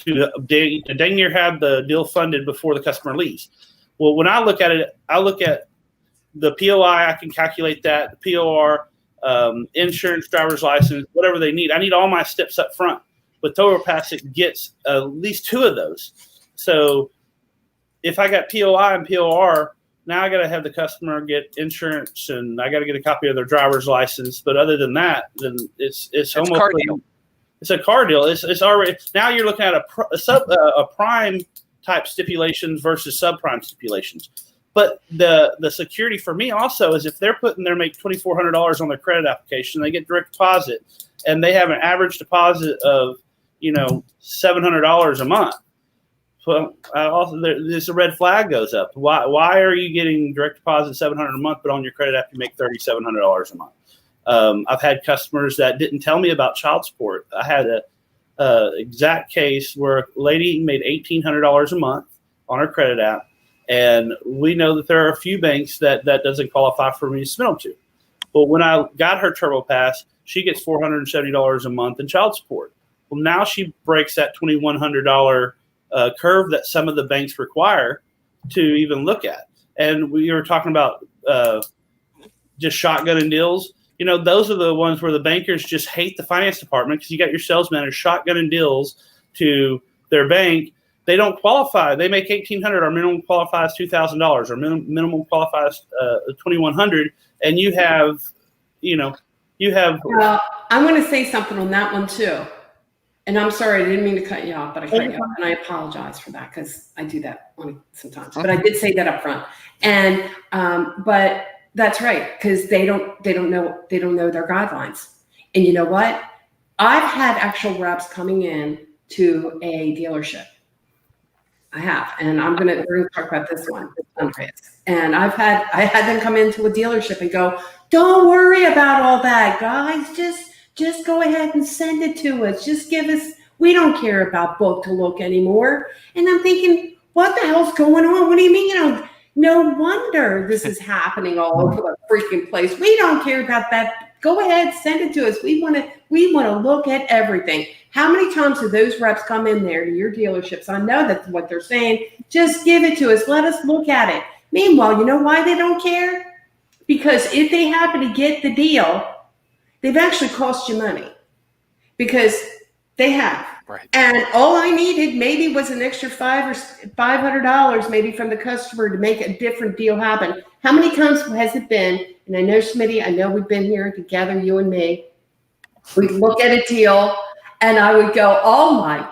to dang near have the deal funded before the customer leaves. Well, when I look at it, I look at the POI, I can calculate that, the POR, insurance, driver's license, whatever they need. I need all my steps up front. With TurboPass, it gets at least two of those. So if I got POI and POR, now I got to have the customer get insurance, and I got to get a copy of their driver's license. But other than that, then it's almost car deal. It's a car deal. It's already now you're looking at a prime type stipulations versus subprime stipulations. But the security for me also is if they're putting their make $2,400 on their credit application, they get direct deposit, and they have an average deposit of $700 a month. Well, there's a red flag goes up. Why are you getting direct deposit $700 a month, but on your credit app you make $3,700 a month? I've had customers that didn't tell me about child support. I had a exact case where a lady made $1,800 a month on her credit app, and we know that there are a few banks that doesn't qualify for me to submit them to. But when I got her TurboPass, she gets $470 a month in child support. Well, now she breaks that $2,100 curve that some of the banks require to even look at. And we were talking about just shotgunning deals. Those are the ones where the bankers just hate the finance department because you got your sales manager shotgunning deals to their bank. They don't qualify. They make $1,800. Our minimum qualifies $2,000. Our minimum qualifies $2,100. And you have. Well, I'm going to say something on that one too. And I'm sorry, I didn't mean to cut you off, but I cut you off, and I apologize for that because I do that sometimes. But I did say that up front, and but that's right because they don't know their guidelines. And you know what? I've had actual reps coming in to a dealership. I have, and we're going to talk about this one, Andreas. And I had them come into a dealership and go, "Don't worry about all that, guys. Just go ahead and send it to us. Just give us, we don't care about book to look anymore." And I'm thinking, what the hell's going on? What do you mean? No wonder this is happening all over the freaking place. We don't care about that. Go ahead, send it to us. We want to look at everything. How many times do those reps come in there to your dealerships? I know that's what they're saying. Just give it to us. Let us look at it. Meanwhile, you know why they don't care? Because if they happen to get the deal, they've actually cost you money because they have. Right. And all I needed maybe was an extra $500 maybe from the customer to make a different deal happen. How many times has it been? And I know, Smithy, I know we've been here together, you and me. We'd look at a deal and I would go, oh my,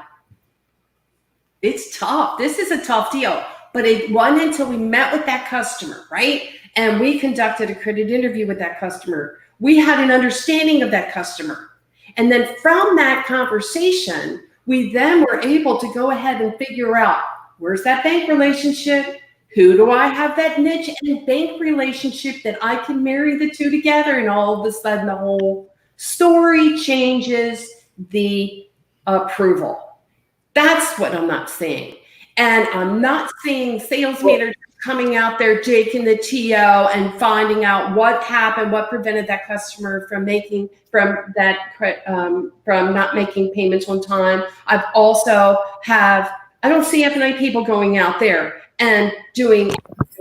it's tough. This is a tough deal. But it wasn't until we met with that customer, right? and we conducted a credit interview with that customer. We had an understanding of that customer. And then from that conversation, we then were able to go ahead and figure out, where's that bank relationship? Who do I have that niche and bank relationship that I can marry the two together? And all of a sudden, the whole story changes the approval. That's what I'm not seeing. And I'm not seeing sales managers coming out there, taking the TO and finding out what happened, what prevented that customer from not making payments on time. I don't see F&I people going out there and doing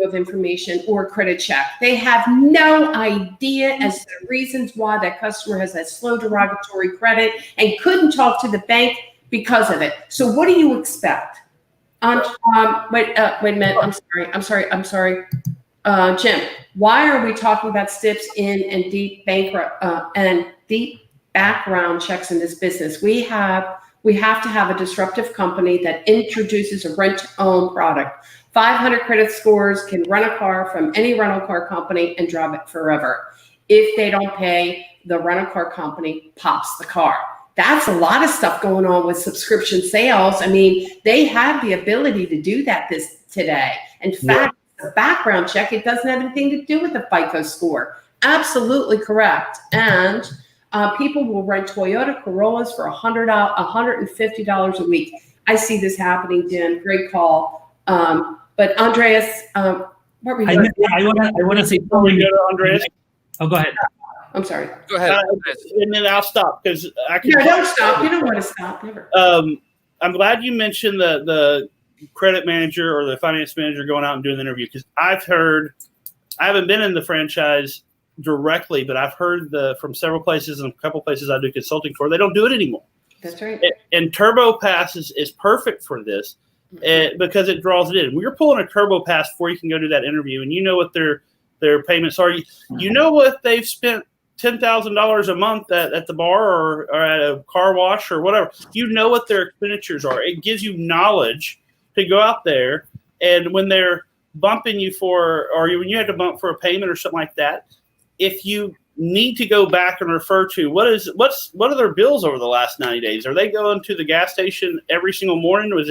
of information or credit check. They have no idea as to the reasons why that customer has that slow derogatory credit and couldn't talk to the bank because of it. So what do you expect? Wait a minute. I'm sorry. Jim, why are we talking about STIPs and deep background checks in this business? We have to have a disruptive company that introduces a rent-to-own product. 500 credit scores can rent a car from any rental car company and drive it forever. If they don't pay, the rental car company pops the car. That's a lot of stuff going on with subscription sales. I mean, they have the ability to do that today. In fact, the background check, it doesn't have anything to do with the FICO score. Absolutely correct. And people will rent Toyota Corollas for $150 a week. I see this happening, Jim. Great call. But Andreas, what were you doing? I want to say Before we go to Andreas. Oh, go ahead. I'm sorry. Go ahead. And then I'll stop because I can. No, don't stop. You don't want to stop. Never. I'm glad you mentioned the credit manager or the finance manager going out and doing the interview, because I haven't been in the franchise directly, but I've heard from several places and a couple places I do consulting for, they don't do it anymore. That's right. And TurboPass is perfect for this because it draws it in. When you're pulling a TurboPass before you can go do that interview, and you know what their payments are, you know what they've spent $10,000 a month at the bar or at a car wash or whatever. You know what their expenditures are. It gives you knowledge to go out there, and when they're bumping you when you have to bump for a payment or something like that, if you need to go back and refer to what are their bills over the last 90 days? Are they going to the gas station every single morning? Or is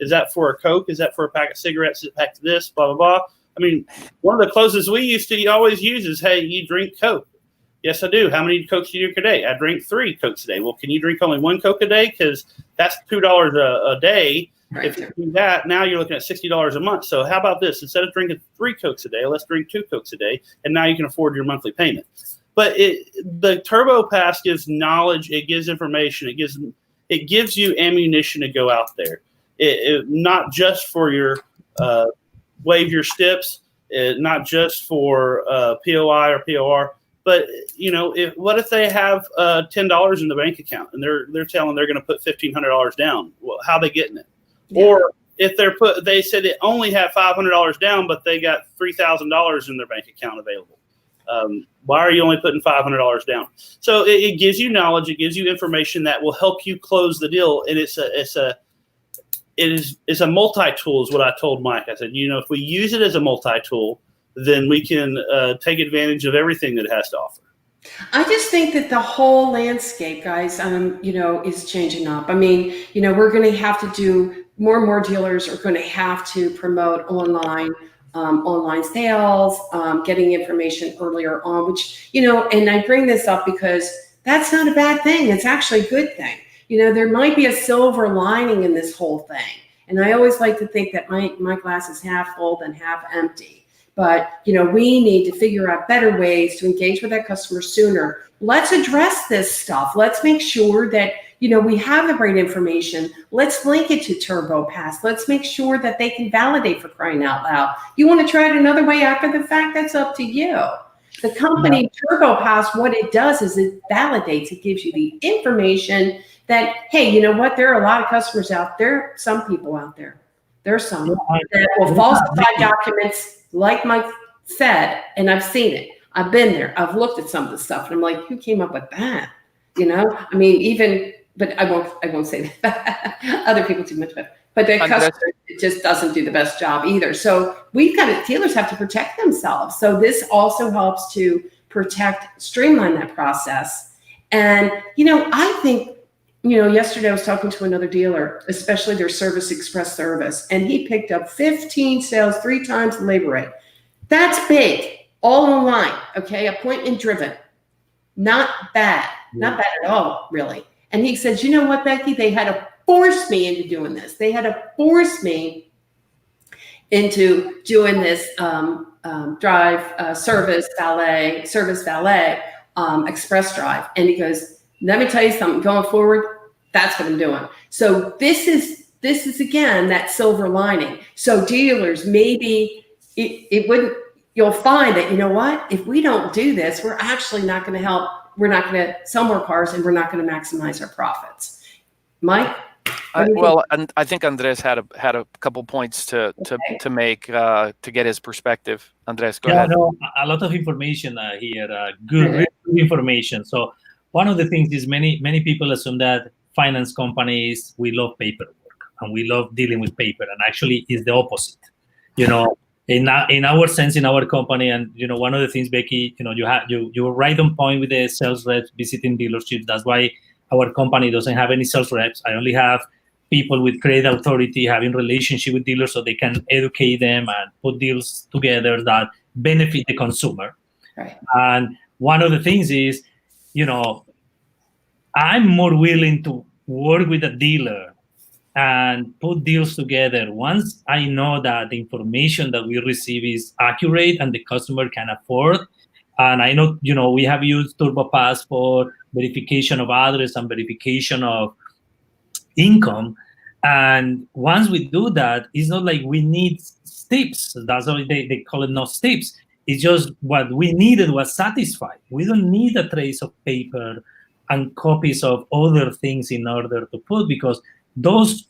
that for a Coke? Is that for a pack of cigarettes? Is it pack of this? Blah, blah, blah. I mean, one of the closest we used to always use is, hey, you drink Coke. Yes, I do. How many Cokes do you drink a day? I drink 3 Cokes a day. Well, can you drink only 1 Coke a day? Because that's $2 a day. Right. If you do that, now you're looking at $60 a month. So how about this? Instead of drinking 3 Cokes a day, let's drink 2 Cokes a day, and now you can afford your monthly payment. But the TurboPass gives knowledge. It gives information. It gives you ammunition to go out there. Not just for your waive your STIPs, not just for POI or POR. But what if they have $10 in the bank account and they're telling they're going to put $1,500 down? Well, how are they getting it? Yeah. Or if they said they only have $500 down, but they got $3,000 in their bank account available. Why are you only putting $500 down? So it gives you knowledge. It gives you information that will help you close the deal. And it's a multi-tool is what I told Mike. I said, if we use it as a multi-tool, then we can take advantage of everything that it has to offer. I just think that the whole landscape, guys, is changing up. I mean, we're going to have to do more and more dealers are going to have to promote online sales, getting information earlier on, which, and I bring this up because that's not a bad thing. It's actually a good thing. There might be a silver lining in this whole thing. And I always like to think that my glass is half full than half empty. But, we need to figure out better ways to engage with that customer sooner. Let's address this stuff. Let's make sure that, we have the right information. Let's link it to TurboPass. Let's make sure that they can validate, for crying out loud. You want to try it another way after the fact? That's up to you. The company TurboPass, what it does is it validates. It gives you the information that, hey, you know what? There are a lot of customers out there. Some people out there. There's some that will falsify documents, like Mike said, and I've seen it. I've been there. I've looked at some of the stuff, and I'm like, who came up with that? I mean, but I won't say that. Other people too much better. but the Andres- customer just doesn't do the best job either. So dealers have to protect themselves. So this also helps to streamline that process. And, I think, yesterday I was talking to another dealer, especially their Service Express service, and he picked up 15 sales, 3 times the labor rate. That's big, all online, okay? Appointment driven. Not bad at all, really. And he says, you know what, Becky? They had to force me into doing this. They had to force me into doing this service valet, express drive. And he goes, let me tell you something, going forward, that's what I'm doing. So this is again, that silver lining. So dealers, maybe it wouldn't, you'll find that, you know what, if we don't do this, we're actually not going to help. We're not going to sell more cars, and we're not going to maximize our profits. Mike? And I think Andres had a couple points to make to get his perspective. Andres, go ahead. No, a lot of information here. Good information. So one of the things is many people assume that finance companies, we love paperwork and we love dealing with paper, and actually is the opposite. In our sense, in our company, and one of the things, Becky, you're right on point with the sales reps visiting dealerships. That's why our company doesn't have any sales reps. I only have people with credit authority having relationship with dealers so they can educate them and put deals together that benefit the consumer. Right. And one of the things is, I'm more willing to work with a dealer and put deals together once I know that the information that we receive is accurate and the customer can afford. And I know, we have used TurboPass for verification of address and verification of income. And once we do that, it's not like we need steps. That's why they call it not steps. It's just what we needed was satisfied. We don't need a trace of paper and copies of other things in order to put, because those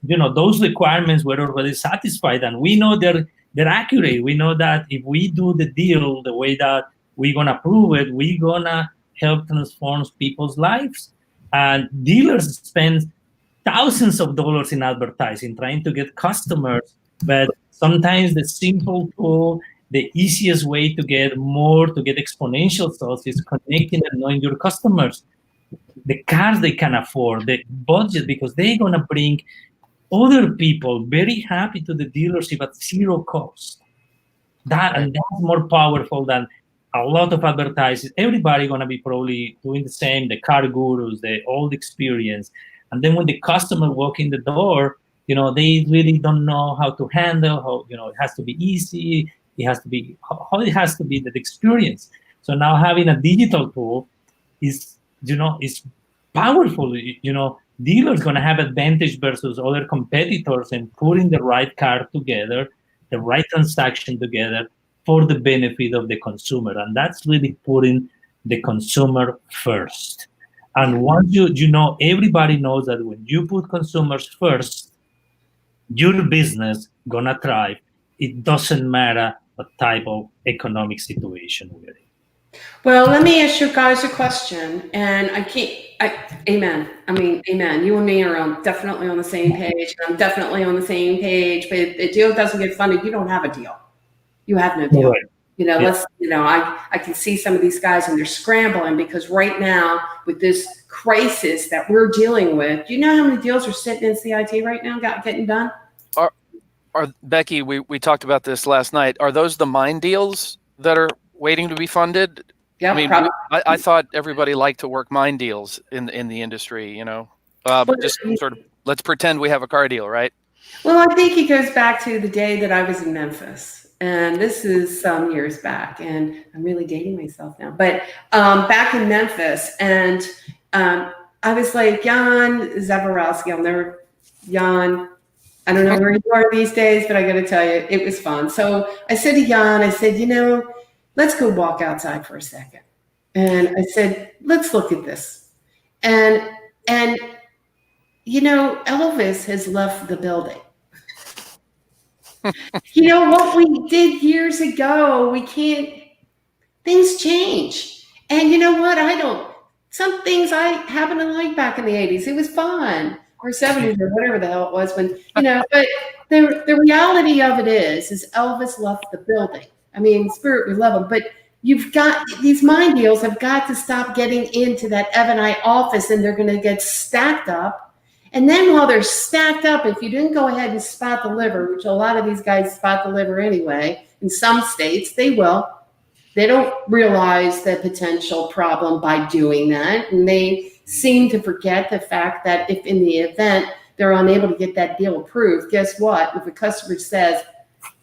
requirements were already satisfied, and we know they're accurate. We know that if we do the deal the way that we're gonna prove it, we're gonna help transform people's lives. And dealers spend thousands of dollars in advertising trying to get customers, but sometimes the simple tool, the easiest way to get exponential sales is connecting and knowing your customers, the cars they can afford, the budget, because they're going to bring other people very happy to the dealership at zero cost. And that's more powerful than a lot of advertising. Everybody going to be probably doing the same, the car gurus, the old experience. And then when the customer walk in the door, they really don't know how to handle, how, it has to be easy. It has to be, how it has to be that experience. So now having a digital tool is powerful. Dealers going to have advantage versus other competitors in putting the right car together, the right transaction together for the benefit of the consumer. And that's really putting the consumer first. And once everybody knows that when you put consumers first, your business going to thrive. It doesn't matter what type of economic situation we're in. Well, let me ask you guys a question, and amen. Amen. You and me are definitely on the same page, and I'm definitely on the same page, but if the deal doesn't get funded, you don't have a deal. You have no deal. Right. I can see some of these guys, and they're scrambling because right now with this crisis that we're dealing with, do you know how many deals are sitting in CIT right now getting done? Are Becky, we talked about this last night. Are those the mine deals that are waiting to be funded? Yeah, I thought everybody liked to work mine deals in the industry, just sort of, let's pretend we have a car deal, right? Well, I think it goes back to the day that I was in Memphis, and this is some years back, and I'm really dating myself now, but back in Memphis, and I was like, Jan Zaborowski, Jan, I don't know where you are these days, but I got to tell you, it was fun. So I said to Jan, let's go walk outside for a second. And I said, let's look at this. And Elvis has left the building. What we did years ago, things change. And you know what? Some things I happen to like back in the 80s. It was fun. or 70s or whatever the hell it was when, but the reality of it is Elvis left the building. I mean, spirit, we love him, but you've got these mind deals have got to stop getting into that F&I office, and they're going to get stacked up. And then while they're stacked up, if you didn't go ahead and spot the liver, which a lot of these guys spot the liver anyway, in some states they will, they don't realize the potential problem by doing that. And they seem to forget the fact that if in the event they're unable to get that deal approved, guess what? If a customer says,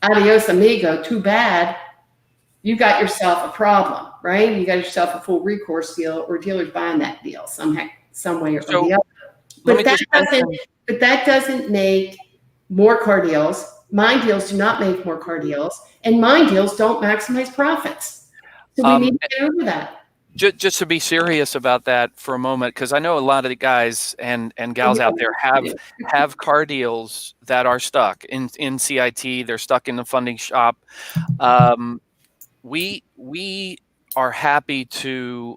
adios amigo, too bad, you got yourself a problem, right? You got yourself a full recourse deal, or dealers buying that deal some way or the other. But that doesn't make more car deals. Mine deals do not make more car deals, and mine deals don't maximize profits. So we need to get over that. Just to be serious about that for a moment, because I know a lot of the guys and gals out there have car deals that are stuck in CIT. They're stuck in the funding shop. We are happy to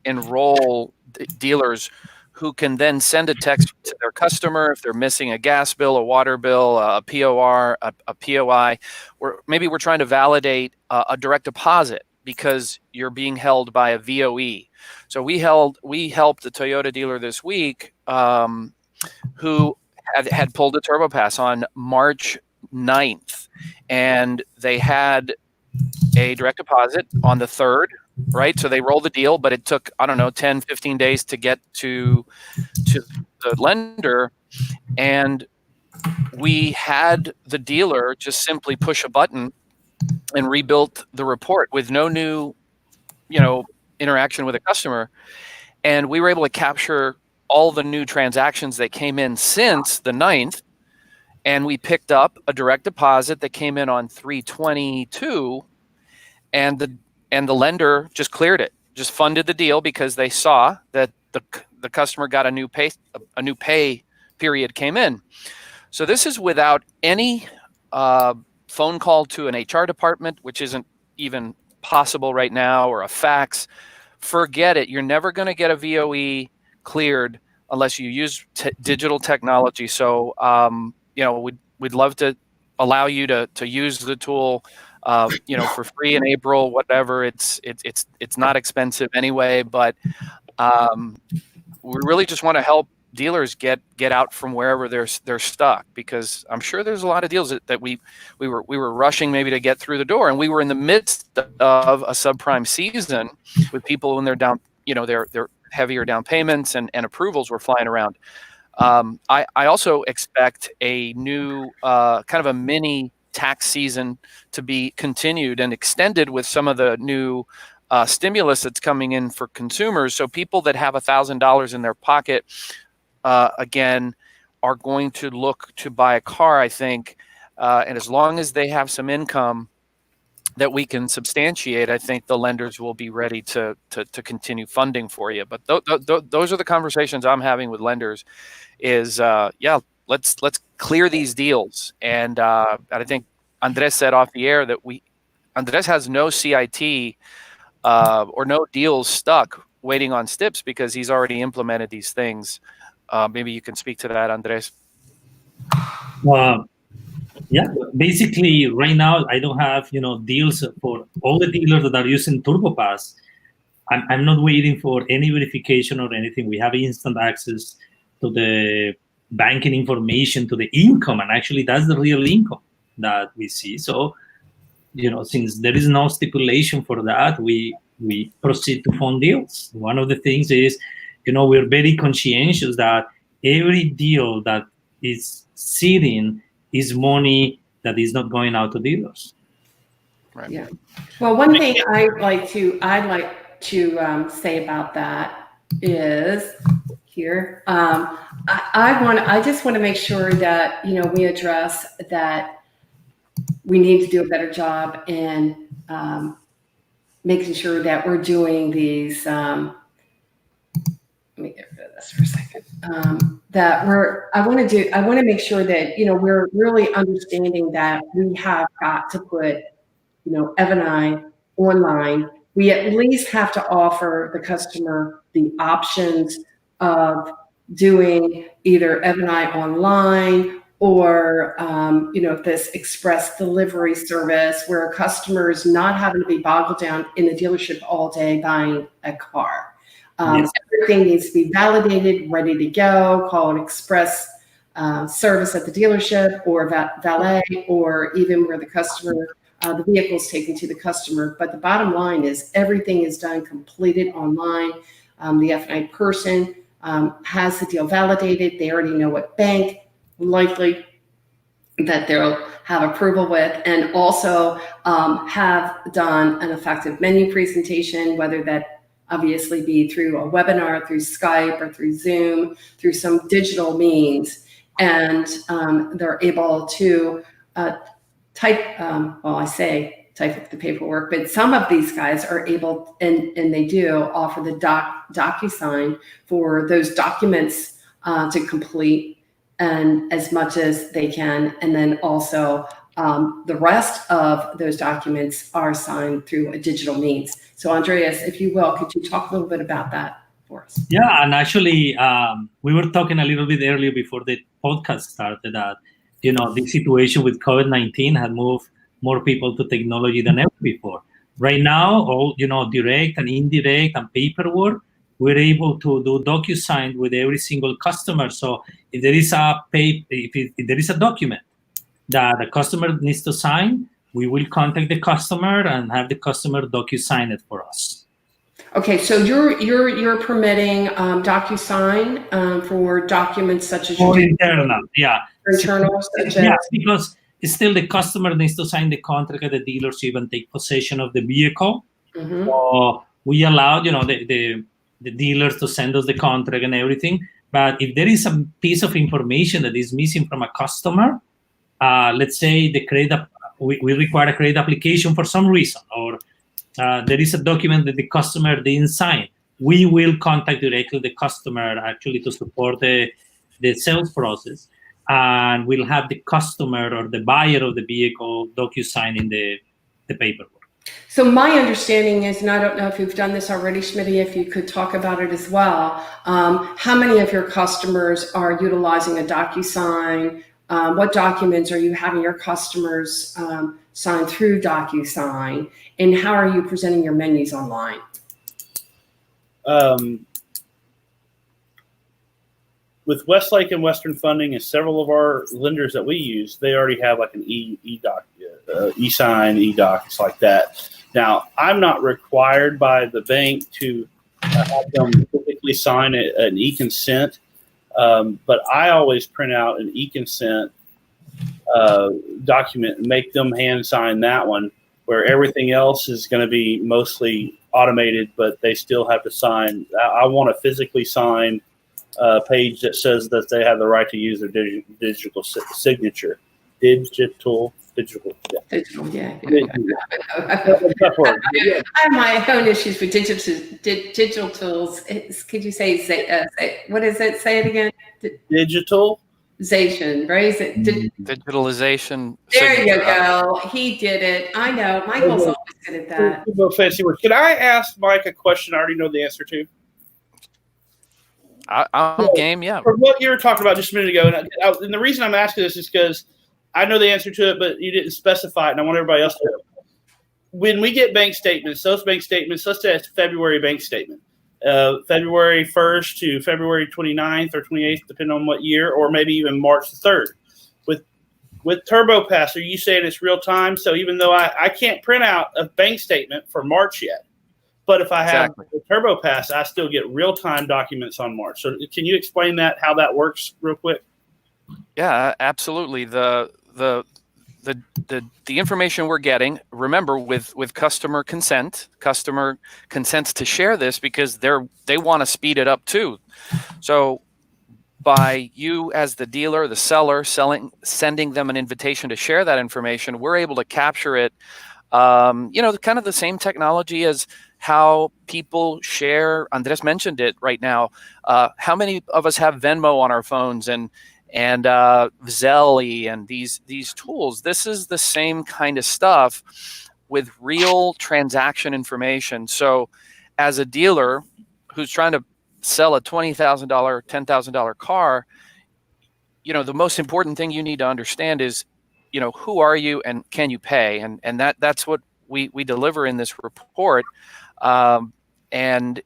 enroll dealers who can then send a text to their customer if they're missing a gas bill, a water bill, a POR, a POI, or maybe we're trying to validate a direct deposit because you're being held by a VOE. So we helped the Toyota dealer this week who had pulled a TurboPass on March 9th, and they had a direct deposit on the 3rd, right? So they rolled the deal, but it took, 10, 15 days to get to the lender. And we had the dealer just simply push a button and rebuilt the report with no new, interaction with a customer. And we were able to capture all the new transactions that came in since the 9th. And we picked up a direct deposit that came in on 3/22, and the lender just cleared it, just funded the deal because they saw that the customer got a new pay period came in. So this is without any phone call to an HR department, which isn't even possible right now, or a fax. Forget it. You're never going to get a VOE cleared unless you use digital technology. So we'd love to allow you to use the tool for free in April, whatever. It's not expensive anyway, but we really just want to help dealers get out from wherever they're stuck, because I'm sure there's a lot of deals that we were rushing maybe to get through the door, and we were in the midst of a subprime season with people in their down, their heavier down payments and approvals were flying around. I also expect a new kind of a mini tax season to be continued and extended with some of the new stimulus that's coming in for consumers. So people that have $1,000 in their pocket, again, are going to look to buy a car, I think. And as long as they have some income that we can substantiate, I think the lenders will be ready to continue funding for you. But those are the conversations I'm having with lenders is, let's clear these deals. And I think Andres said off the air that Andres has no CIT or no deals stuck waiting on STIPs because he's already implemented these things. Maybe you can speak to that, Andres. Yeah, basically right now I don't have deals for all the dealers that are using TurboPass. I'm not waiting for any verification or anything. We have instant access to the banking information, to the income, and actually that's the real income that we see. So since there is no stipulation for that, we proceed to fund deals. One of the things is we're very conscientious that every deal that is sitting is money that is not going out to dealers. Right. Yeah. Well, one thing I'd like to say about that is here. I just want to make sure that we address that we need to do a better job in making sure that we're doing these. Let me get rid of this for a second. I want to make sure that we're really understanding that we have got to put F&I online. We at least have to offer the customer the options of doing either F&I online or this express delivery service where a customer is not having to be boggled down in the dealership all day buying a car. Yes. Everything needs to be validated, ready to go, call an express service at the dealership or valet, or even where the customer, the vehicle is taken to the customer. But the bottom line is everything is done, completed online. The F&I person has the deal validated. They already know what bank likely that they'll have approval with, and also have done an effective menu presentation, whether that obviously be through a webinar, through Skype, or through Zoom, through some digital means. And they're able to type up the paperwork, but some of these guys are able, and they do offer the DocuSign for those documents to complete, and as much as they can. And then also the rest of those documents are signed through a digital means. So Andreas, if you will, could you talk a little bit about that for us? Yeah, and actually, we were talking a little bit earlier before the podcast started that, the situation with COVID-19 had moved more people to technology than ever before. Right now, all, direct and indirect and paperwork, we're able to do DocuSign with every single customer. So if there is if there is a document that the customer needs to sign, we will contact the customer and have the customer DocuSign it for us. Okay, so you're permitting DocuSign for documents such as for internal, internal, such as because still the customer needs to sign the contract at the dealership and take possession of the vehicle. Mm-hmm. So we allow the dealers to send us the contract and everything. But if there is a piece of information that is missing from a customer, let's say we require a credit application for some reason, or there is a document that the customer didn't sign, we will contact directly the customer actually to support the sales process, and we'll have the customer or the buyer of the vehicle DocuSign in the paperwork. So my understanding is, and I don't know if you've done this already, Smithey, if you could talk about it as well, how many of your customers are utilizing a DocuSign? What documents are you having your customers sign through DocuSign? And how are you presenting your menus online? With Westlake and Western Funding and several of our lenders that we use, they already have like an e-sign, e-doc, it's like that. Now, I'm not required by the bank to have them typically sign an e-consent, but I always print out an e-consent document and make them hand sign that one, where everything else is going to be mostly automated, but they still have to sign. I want to physically sign a page that says that they have the right to use their digital signature. Digital, yeah. I have my own issues with digital tools. Could you say, what is it? Say it again. Digitalization, right? Is it digitalization? There you go. He did it. I know. Michael's always good at that. No fancy words. Can I ask Mike a question I already know the answer to? I'm game, yeah. For what you were talking about just a minute ago, and the reason I'm asking this is because I know the answer to it, but you didn't specify it, and I want everybody else to know. When we get bank statements, those bank statements, let's say it's a February bank statement, February 1st to February 29th or 28th, depending on what year, or maybe even March the 3rd. With TurboPass, are you saying it's real time? So even though I can't print out a bank statement for March yet, but if I have the TurboPass, I still get real-time documents on March. So can you explain how that works real quick? Yeah, absolutely. The information we're getting, remember, with customer consents to share this because they want to speed it up too. So by you as the dealer, the seller, sending them an invitation to share that information, we're able to capture it. Kind of the same technology as how people share. Andres mentioned it right now. How many of us have Venmo on our phones and Zelle and these tools? This is the same kind of stuff with real transaction information. So as a dealer who's trying to sell a $20,000, $10,000 car, the most important thing you need to understand is, who are you and can you pay? And that's what we deliver in this report. And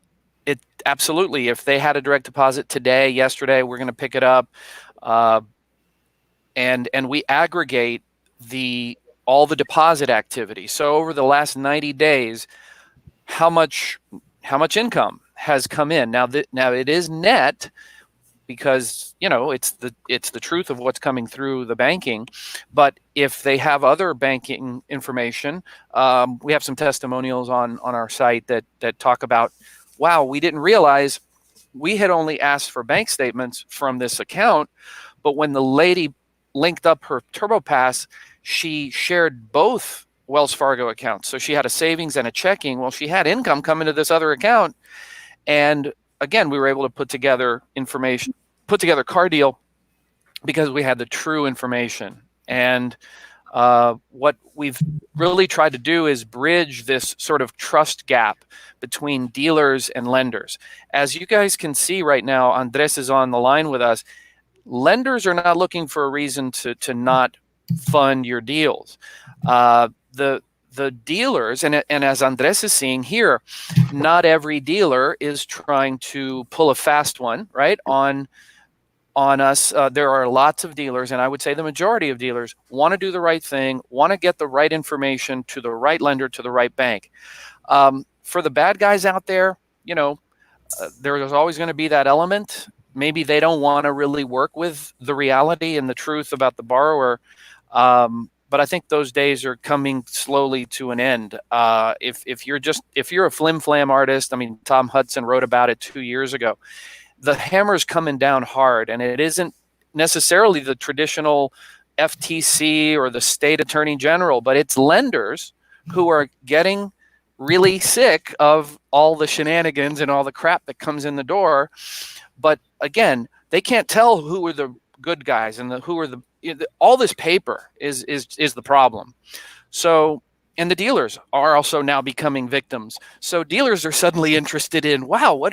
it absolutely, if they had a direct deposit today, yesterday, we're going to pick it up. And we aggregate all the deposit activity. So over the last 90 days, how much income has come in? Now it is net, because it's the truth of what's coming through the banking. But if they have other banking information, we have some testimonials on our site that talk about, wow, we didn't realize we had only asked for bank statements from this account, but when the lady linked up her TurboPass, she shared both Wells Fargo accounts. So she had a savings and a checking. Well, she had income coming to this other account. And again, we were able to put together car deal because we had the true information. And what we've really tried to do is bridge this sort of trust gap between dealers and lenders. As you guys can see right now, Andres is on the line with us. Lenders are not looking for a reason to not fund your deals. The dealers, and as Andres is seeing here, not every dealer is trying to pull a fast one, right, on us. There are lots of dealers, and I would say the majority of dealers want to do the right thing, want to get the right information to the right lender, to the right bank. For the bad guys out there, there's always going to be that element. Maybe they don't want to really work with the reality and the truth about the borrower. But I think those days are coming slowly to an end. If you're a flim flam artist, I mean, Tom Hudson wrote about it 2 years ago. The hammer's coming down hard, and it isn't necessarily the traditional FTC or the state attorney general, but it's lenders who are getting really sick of all the shenanigans and all the crap that comes in the door. But again, they can't tell who are the good guys and who are all this paper is the problem. So, and the dealers are also now becoming victims. So dealers are suddenly interested in, wow,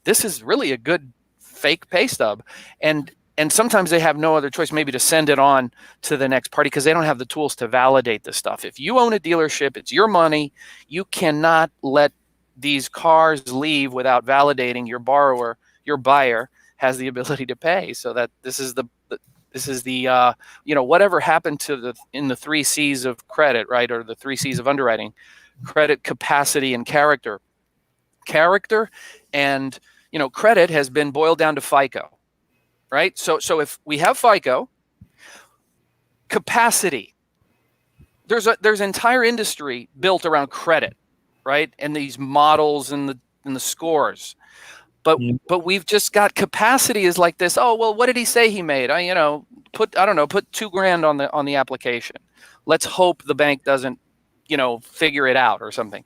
this is really a good fake pay stub. And sometimes they have no other choice, maybe to send it on to the next party, because they don't have the tools to validate this stuff. If you own a dealership, it's your money. You cannot let these cars leave without validating your buyer has the ability to pay. So that this is the whatever happened in the 3 C's of credit, right? Or the 3 C's of underwriting: credit, capacity, and character. Character and, credit has been boiled down to FICO, right? So if we have FICO, capacity, there's an entire industry built around credit, right? And these models and the scores. But we've just got capacity is like this. Oh, well, what did he say he made? Put $2,000 on the application. Let's hope the bank doesn't, figure it out or something.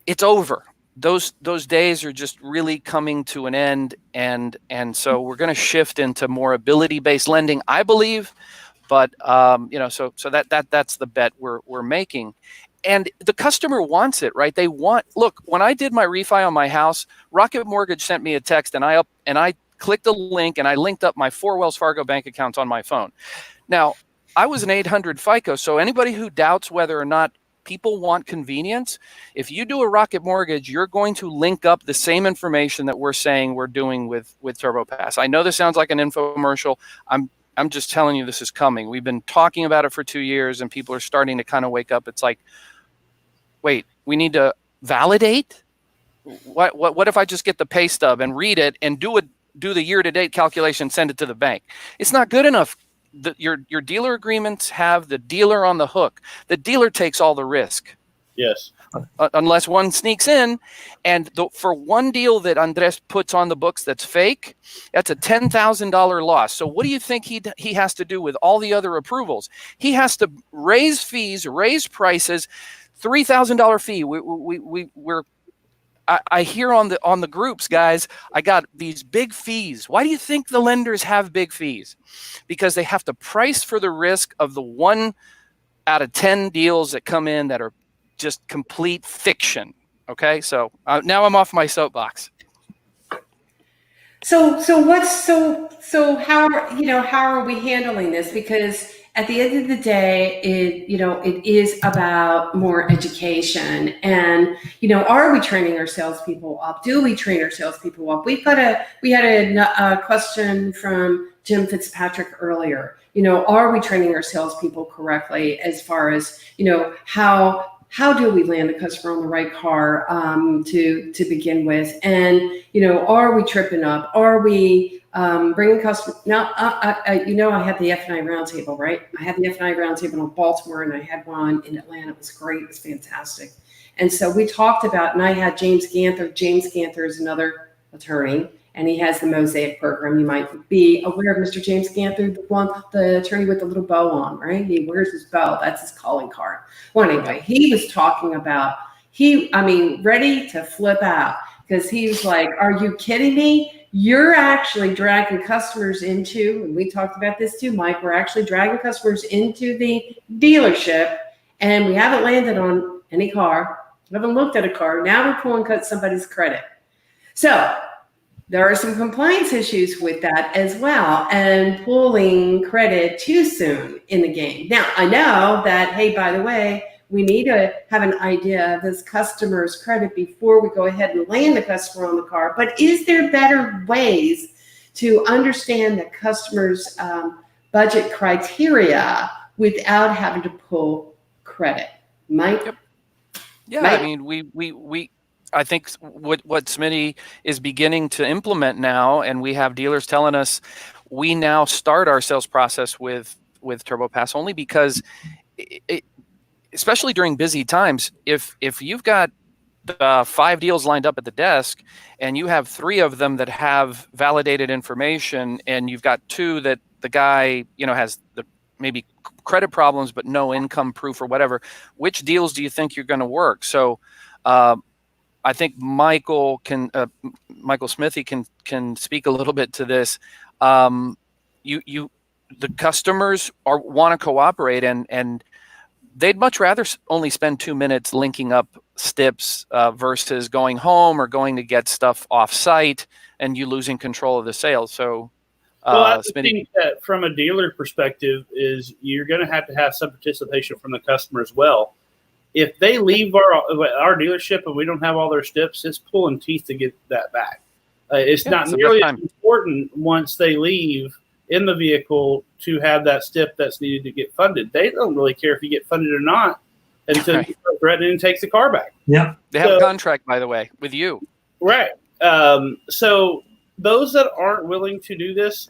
It's over. Those days are just really coming to an end, and so we're going to shift into more ability-based lending, I believe. But so that's the bet we're making. And the customer wants it, right? Look, when I did my refi on my house, Rocket Mortgage sent me a text, and I clicked a link, and I linked up my 4 Wells Fargo bank accounts on my phone. Now, I was an 800 FICO, so anybody who doubts whether or not people want convenience, if you do a Rocket Mortgage, you're going to link up the same information that we're saying we're doing with TurboPass. I know this sounds like an infomercial. I'm just telling you this is coming. We've been talking about it for 2 years, and people are starting to kind of wake up. It's like, wait, we need to validate? What if I just get the pay stub and read it and do the year-to-date calculation, send it to the bank? It's not good enough. Your dealer agreements have the dealer on the hook. The dealer takes all the risk. Yes. Unless one sneaks in. And for one deal that Andres puts on the books that's fake, that's a $10,000 loss. So what do you think he has to do with all the other approvals? He has to raise fees, raise prices, $3,000 fee. I hear on the groups, guys, I got these big fees. Why do you think the lenders have big fees? Because they have to price for the risk of the 1 out of 10 deals that come in that are just complete fiction. Okay, so now I'm off my soapbox. So how are we handling this? Because at the end of the day, it is about more education, and are we training our salespeople up? Do we train our salespeople up? We had a question from Jim Fitzpatrick earlier. Are we training our salespeople correctly as far as how do we land the customer on the right car to begin with? And, are we tripping up? Are we bringing customers? Now, I had the F&I roundtable, right? I had the F&I roundtable in Baltimore, and I had one in Atlanta. It was great. It was fantastic. And so we talked about, and I had James Ganther. James Ganther is another attorney, and he has the Mosaic program. You might be aware of Mr. James Ganther, the attorney with the little bow on, right? He wears his bow. That's his calling card. Well, anyway, he was talking about, ready to flip out, because he was like, are you kidding me? You're actually dragging customers into, and we talked about this too, Mike, we're actually dragging customers into the dealership, and we haven't landed on any car, we haven't looked at a car. Now we're pulling somebody's credit. So there are some compliance issues with that as well, and pulling credit too soon in the game. Now, I know that, hey, by the way, we need to have an idea of this customer's credit before we go ahead and land the customer on the car. But is there better ways to understand the customer's budget criteria without having to pull credit? Mike? Yep. Yeah, Mike? I mean, I think what Smitty is beginning to implement now, and we have dealers telling us, we now start our sales process with TurboPass only because, especially during busy times, if you've got 5 deals lined up at the desk and you have 3 of them that have validated information, and you've got 2 that the guy has the maybe credit problems but no income proof or whatever, which deals do you think you're going to work? So I think Michael Smithey can speak a little bit to this. The customers want to cooperate, and they'd much rather only spend 2 minutes linking up stips versus going home or going to get stuff off site and you losing control of the sale. So, I think that from a dealer perspective is you're going to have some participation from the customer as well. If they leave our dealership and we don't have all their stips, it's pulling teeth to get that back. It's not nearly as important once they leave in the vehicle to have that stip that's needed to get funded. They don't really care if you get funded or not until you start threatening and takes the car back. Yeah. They have a contract, by the way, with you. Right. So those that aren't willing to do this,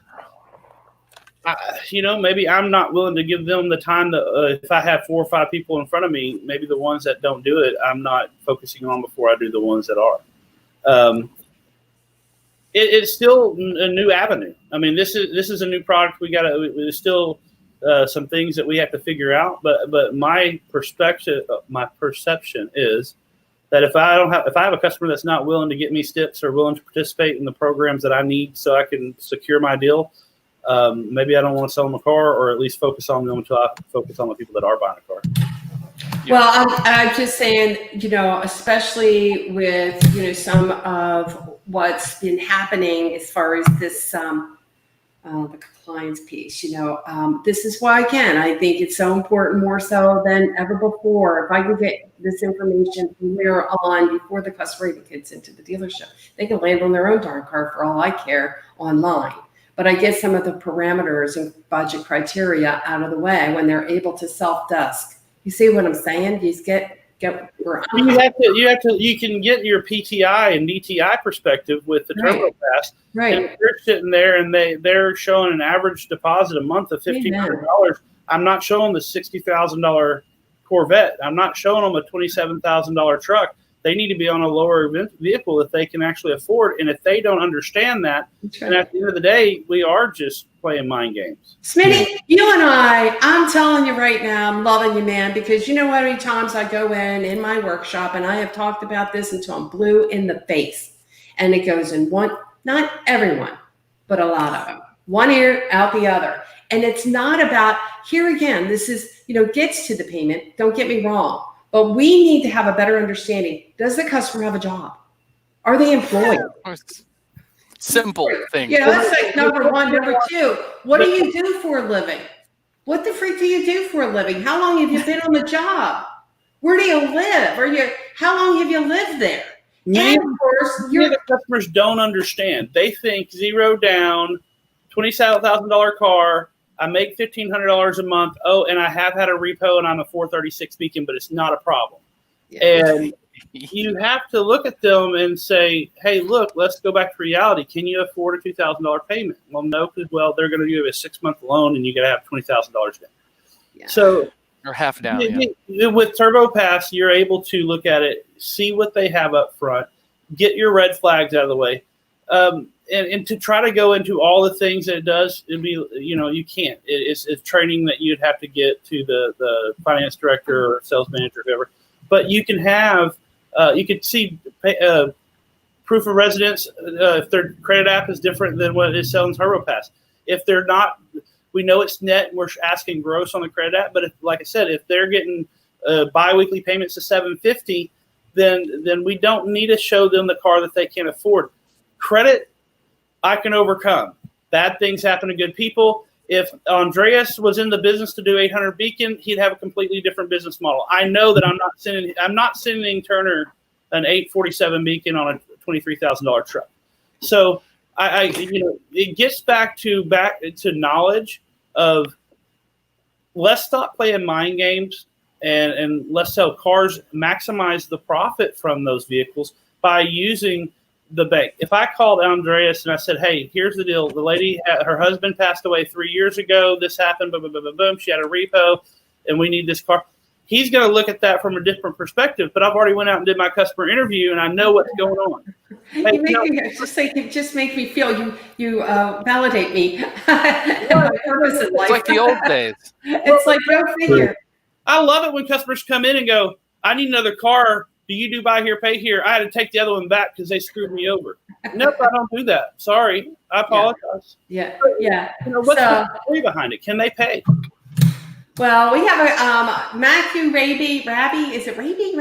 maybe I'm not willing to give them the time that if I have 4 or 5 people in front of me, maybe the ones that don't do it, I'm not focusing on before I do the ones that are. It's still a new avenue. I mean, this is a new product. There's still some things that we have to figure out. But my perception is that if I have a customer that's not willing to get me stips or willing to participate in the programs that I need so I can secure my deal, maybe I don't want to sell them a car, or at least focus on them until I focus on the people that are buying a car. Yeah. Well, I'm just saying, especially with, some of what's been happening as far as this, the compliance piece, this is why, again, I think it's so important, more so than ever before. If I can get this information from here on before the customer even gets into the dealership, they can land on their own darn car for all I care online. But I get some of the parameters and budget criteria out of the way when they're able to self-desk. You see what I'm saying? You get where I'm you can get your PTI and DTI perspective with the TurboPass. Right. And they're sitting there and they're showing an average deposit a month of $1,500. I'm not showing the $60,000 Corvette. I'm not showing them a $27,000 truck. They need to be on a lower vehicle that they can actually afford. And if they don't understand that, and at the end of the day, we are just playing mind games. Smitty, you and I'm telling you right now, I'm loving you, man, because you know how many times I go in my workshop, and I have talked about this until I'm blue in the face. And it goes in one, not everyone, but a lot of them. One ear, out the other. And it's not about, here again, this is, gets to the payment. Don't get me wrong. But we need to have a better understanding. Does the customer have a job? Are they employed? Simple things. Yeah, that's like number one. Number two, what do you do for a living? What the freak do you do for a living? How long have you been on the job? Where do you live? How long have you lived there? Many And of course, of the customers don't understand. They think zero down, $27,000 car. I make $1,500 a month. Oh, and I have had a repo, and I'm a 436 Beacon, but it's not a problem. And you have to look at them and say, hey, look, let's go back to reality. Can you afford a $2,000 payment? Well, no, because, they're going to give you a 6-month loan, and you got to have $20,000 down. Yeah. So, or half down. With TurboPass, you're able to look at it, see what they have up front, get your red flags out of the way, and to try to go into all the things that it does, it'd be, you can't. It's training that you'd have to get to the finance director or sales manager, or whoever. But you can have, you can see proof of residence if their credit app is different than what it is selling TurboPass. If they're not, we know it's net and we're asking gross on the credit app. But like I said, if they're getting biweekly payments of $750, then we don't need to show them the car that they can't afford. Credit, I can overcome. Bad things happen to good people. If Andreas was in the business to do 800 Beacon, he'd have a completely different business model. I know that I'm not sending Turner an 847 Beacon on a $23,000 truck. So it gets back to knowledge of, let's stop playing mind games and let's sell cars, maximize the profit from those vehicles by using the bank. If I called Andreas and I said, hey, here's the deal. The lady, her husband passed away 3 years ago. This happened, boom, boom, boom, boom, boom. She had a repo and we need this car. He's going to look at that from a different perspective, but I've already went out and did my customer interview and I know what's going on. It just makes me feel you validate me. It's like the old days. It's like, go figure. I love it when customers come in and go, I need another car. Do you do buy here, pay here? I had to take the other one back because they screwed me over. Nope, I don't do that. Sorry. I apologize. Yeah. What's the story behind it? Can they pay? Well, we have a Matthew Raby. Is it Raby?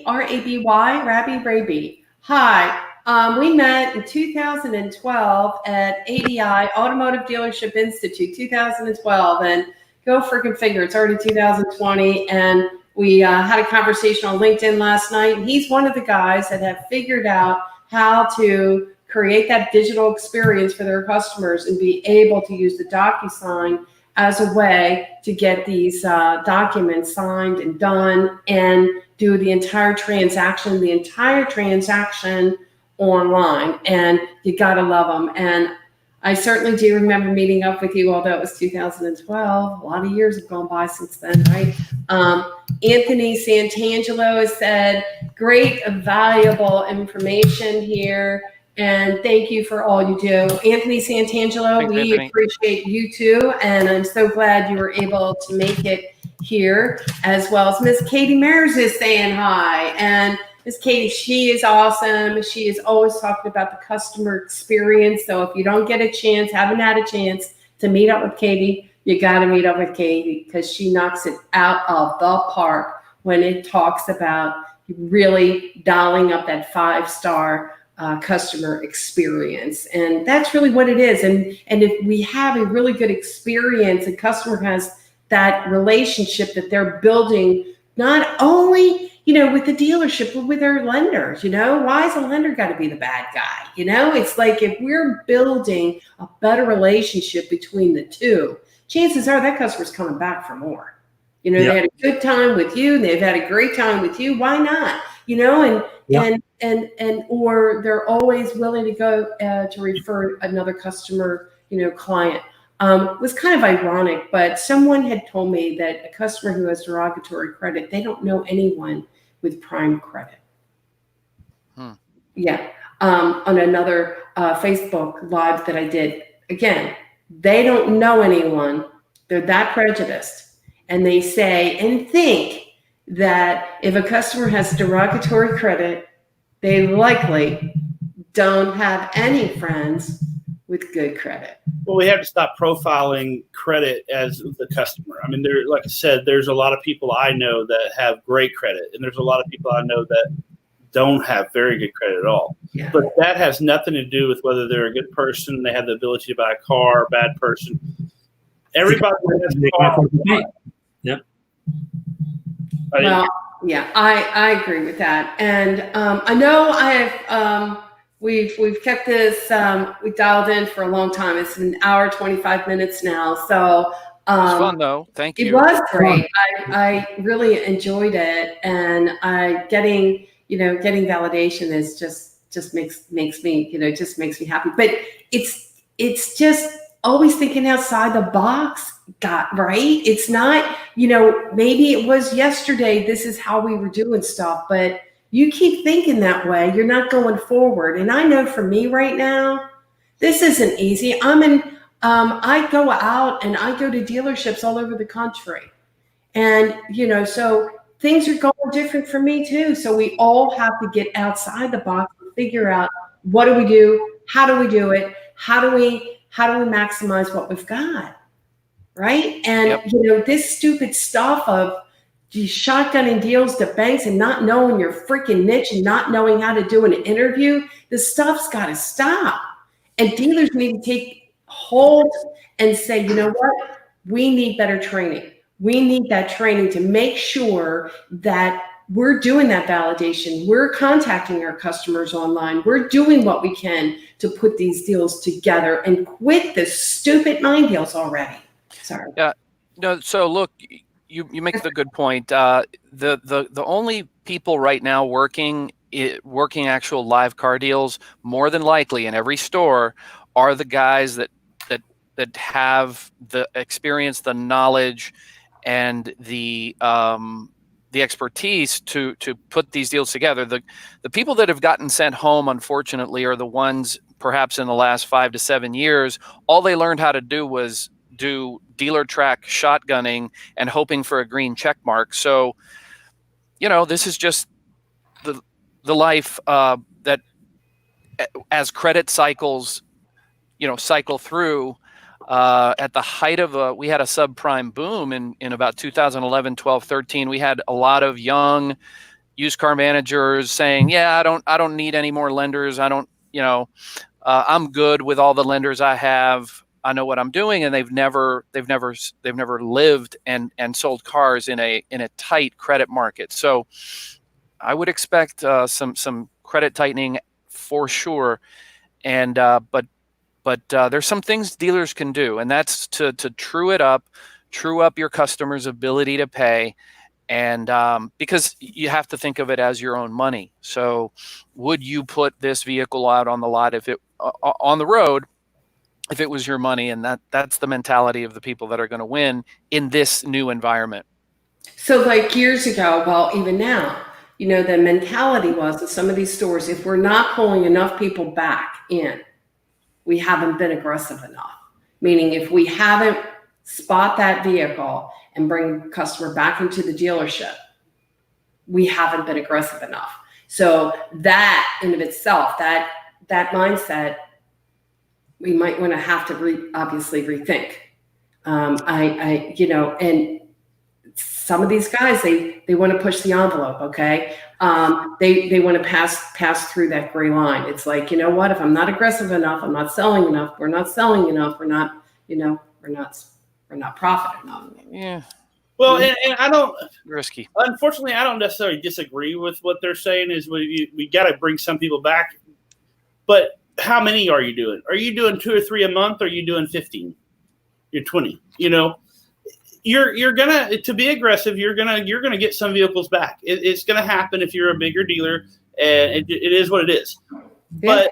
R-A-B-Y? Raby. Hi. We met in 2012 at ADI, Automotive Dealership Institute, 2012. And go freaking figure, it's already 2020. And we had a conversation on LinkedIn last night. And he's one of the guys that have figured out how to create that digital experience for their customers and be able to use the DocuSign as a way to get these documents signed and done and do the entire transaction online. And you gotta love them. And I certainly do remember meeting up with you, although it was 2012. A lot of years have gone by since then, right? Anthony Santangelo has said, great, valuable information here. And thank you for all you do. Anthony Santangelo, Thanks, we Anthony. appreciate you too. And I'm so glad you were able to make it here, as well as Miss Katie Mears is saying hi. And Miss Katie, she is awesome. She is always talking about the customer experience. So if you don't get a chance, haven't had a chance to meet up with Katie, you got to meet up with Katie because she knocks it out of the park when it talks about really dialing up that 5-star customer experience. And that's really what it is. And if we have a really good experience, a customer has that relationship that they're building, not only, with the dealership, but with their lenders, why is a lender got to be the bad guy? It's like, if we're building a better relationship between the two, chances are that customer's coming back for more. They had a good time with you. They've had a great time with you. Why not? Or they're always willing to go to refer another customer, client. It was kind of ironic, but someone had told me that a customer who has derogatory credit, they don't know anyone with prime credit. Yeah. On another Facebook Live that I did, again, they don't know anyone. They're that prejudiced. And they say and think that if a customer has derogatory credit, they likely don't have any friends with good credit. Well, we have to stop profiling credit as the customer. I mean, like I said, there's a lot of people I know that have great credit, and there's a lot of people I know that don't have very good credit at all. Yeah. But that has nothing to do with whether they're a good person, they have the ability to buy a car, a bad person. Everybody has a car. Yep. Well, yeah, I agree with that, and I know we've kept this we dialed in for a long time. It's an hour 25 minutes now, so It's fun though. Thank you. it was great. I really enjoyed it, and getting validation is just makes me just makes me happy. But it's just always thinking outside the box. Right? It's not, maybe it was yesterday, this is how we were doing stuff, but you keep thinking that way, you're not going forward. And I know for me right now, this isn't easy. I go out and I go to dealerships all over the country. And, so things are going different for me too. So we all have to get outside the box and figure out, what do we do? How do we do it? How do we maximize what we've got? Right. And, this stupid stuff of shotgunning deals to banks and not knowing your freaking niche and not knowing how to do an interview, this stuff's got to stop. And dealers need to take hold and say, you know what? We need better training. We need that training to make sure that we're doing that validation. We're contacting our customers online. We're doing what we can to put these deals together and quit the stupid mind deals already. Sorry. Yeah. No. So look, you make the good point. The only people right now working actual live car deals, more than likely in every store, are the guys that have the experience, the knowledge, and the expertise to put these deals together. The people that have gotten sent home, unfortunately, are the ones perhaps in the last 5 to 7 years. All they learned how to do was do dealer track shotgunning and hoping for a green check mark. So, this is just the life that as credit cycles, cycle through. At the height of we had a subprime boom in about 2011, 12, 13. We had a lot of young used car managers saying, "Yeah, I don't need any more lenders. I don't, I'm good with all the lenders I have. I know what I'm doing," and they've never lived and sold cars in a tight credit market. So I would expect some credit tightening for sure, and but there's some things dealers can do, and that's to true up your customer's ability to pay, and because you have to think of it as your own money. So would you put this vehicle out on the lot on the road if it was your money? And that's the mentality of the people that are going to win in this new environment. So like years ago, well, even now, the mentality was that some of these stores, if we're not pulling enough people back in, we haven't been aggressive enough. Meaning if we haven't spot that vehicle and bring the customer back into the dealership, we haven't been aggressive enough. So that in of itself, that mindset, we might want to have to obviously rethink. And some of these guys, they want to push the envelope. Okay. They want to pass through that gray line. It's like, you know what, if I'm not aggressive enough, I'm not selling enough, we're not selling enough, we're not profiting enough. Yeah. Well, and I don't risky. Unfortunately, I don't necessarily disagree with what they're saying. Is we got to bring some people back, but how many are you doing? Are you doing 2 or 3 a month? Or are you doing 15? You're 20. You're gonna, to be aggressive, you're gonna get some vehicles back. It's gonna happen if you're a bigger dealer, and it is what it is. Yeah,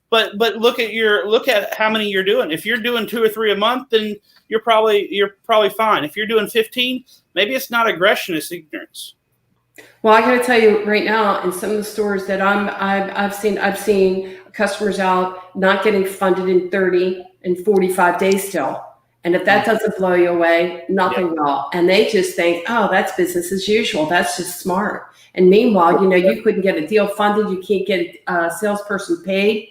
but look at how many you're doing. If you're doing 2 or 3 a month, then you're probably fine. If you're doing 15, maybe it's not aggression, it's ignorance. Well, I got to tell you right now, in some of the stores that I've seen customers out not getting funded in 30 and 45 days still. And if that doesn't blow you away, nothing will. And they just think, oh, that's business as usual. That's just smart. And meanwhile, you couldn't get a deal funded. You can't get a salesperson paid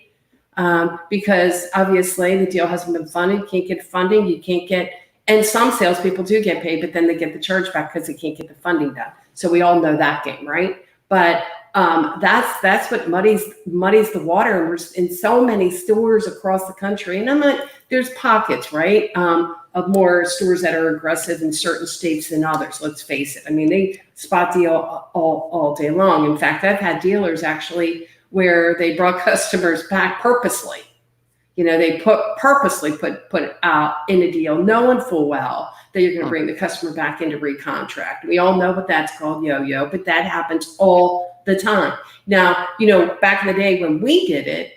because obviously the deal hasn't been funded. You can't get funding. You can't get, and some salespeople do get paid, but then they get the charge back because they can't get the funding done. So we all know that game, right? But that's what muddies the water. And we're in so many stores across the country, and there's pockets, right, of more stores that are aggressive in certain states than others. Let's face it. I mean, they spot deal all day long. In fact, I've had dealers actually where they brought customers back purposely. They purposely put out in a deal, knowing full well that you're going to bring the customer back into recontract. We all know what that's called, yo-yo, but that happens all the time. Now, back in the day when we did it,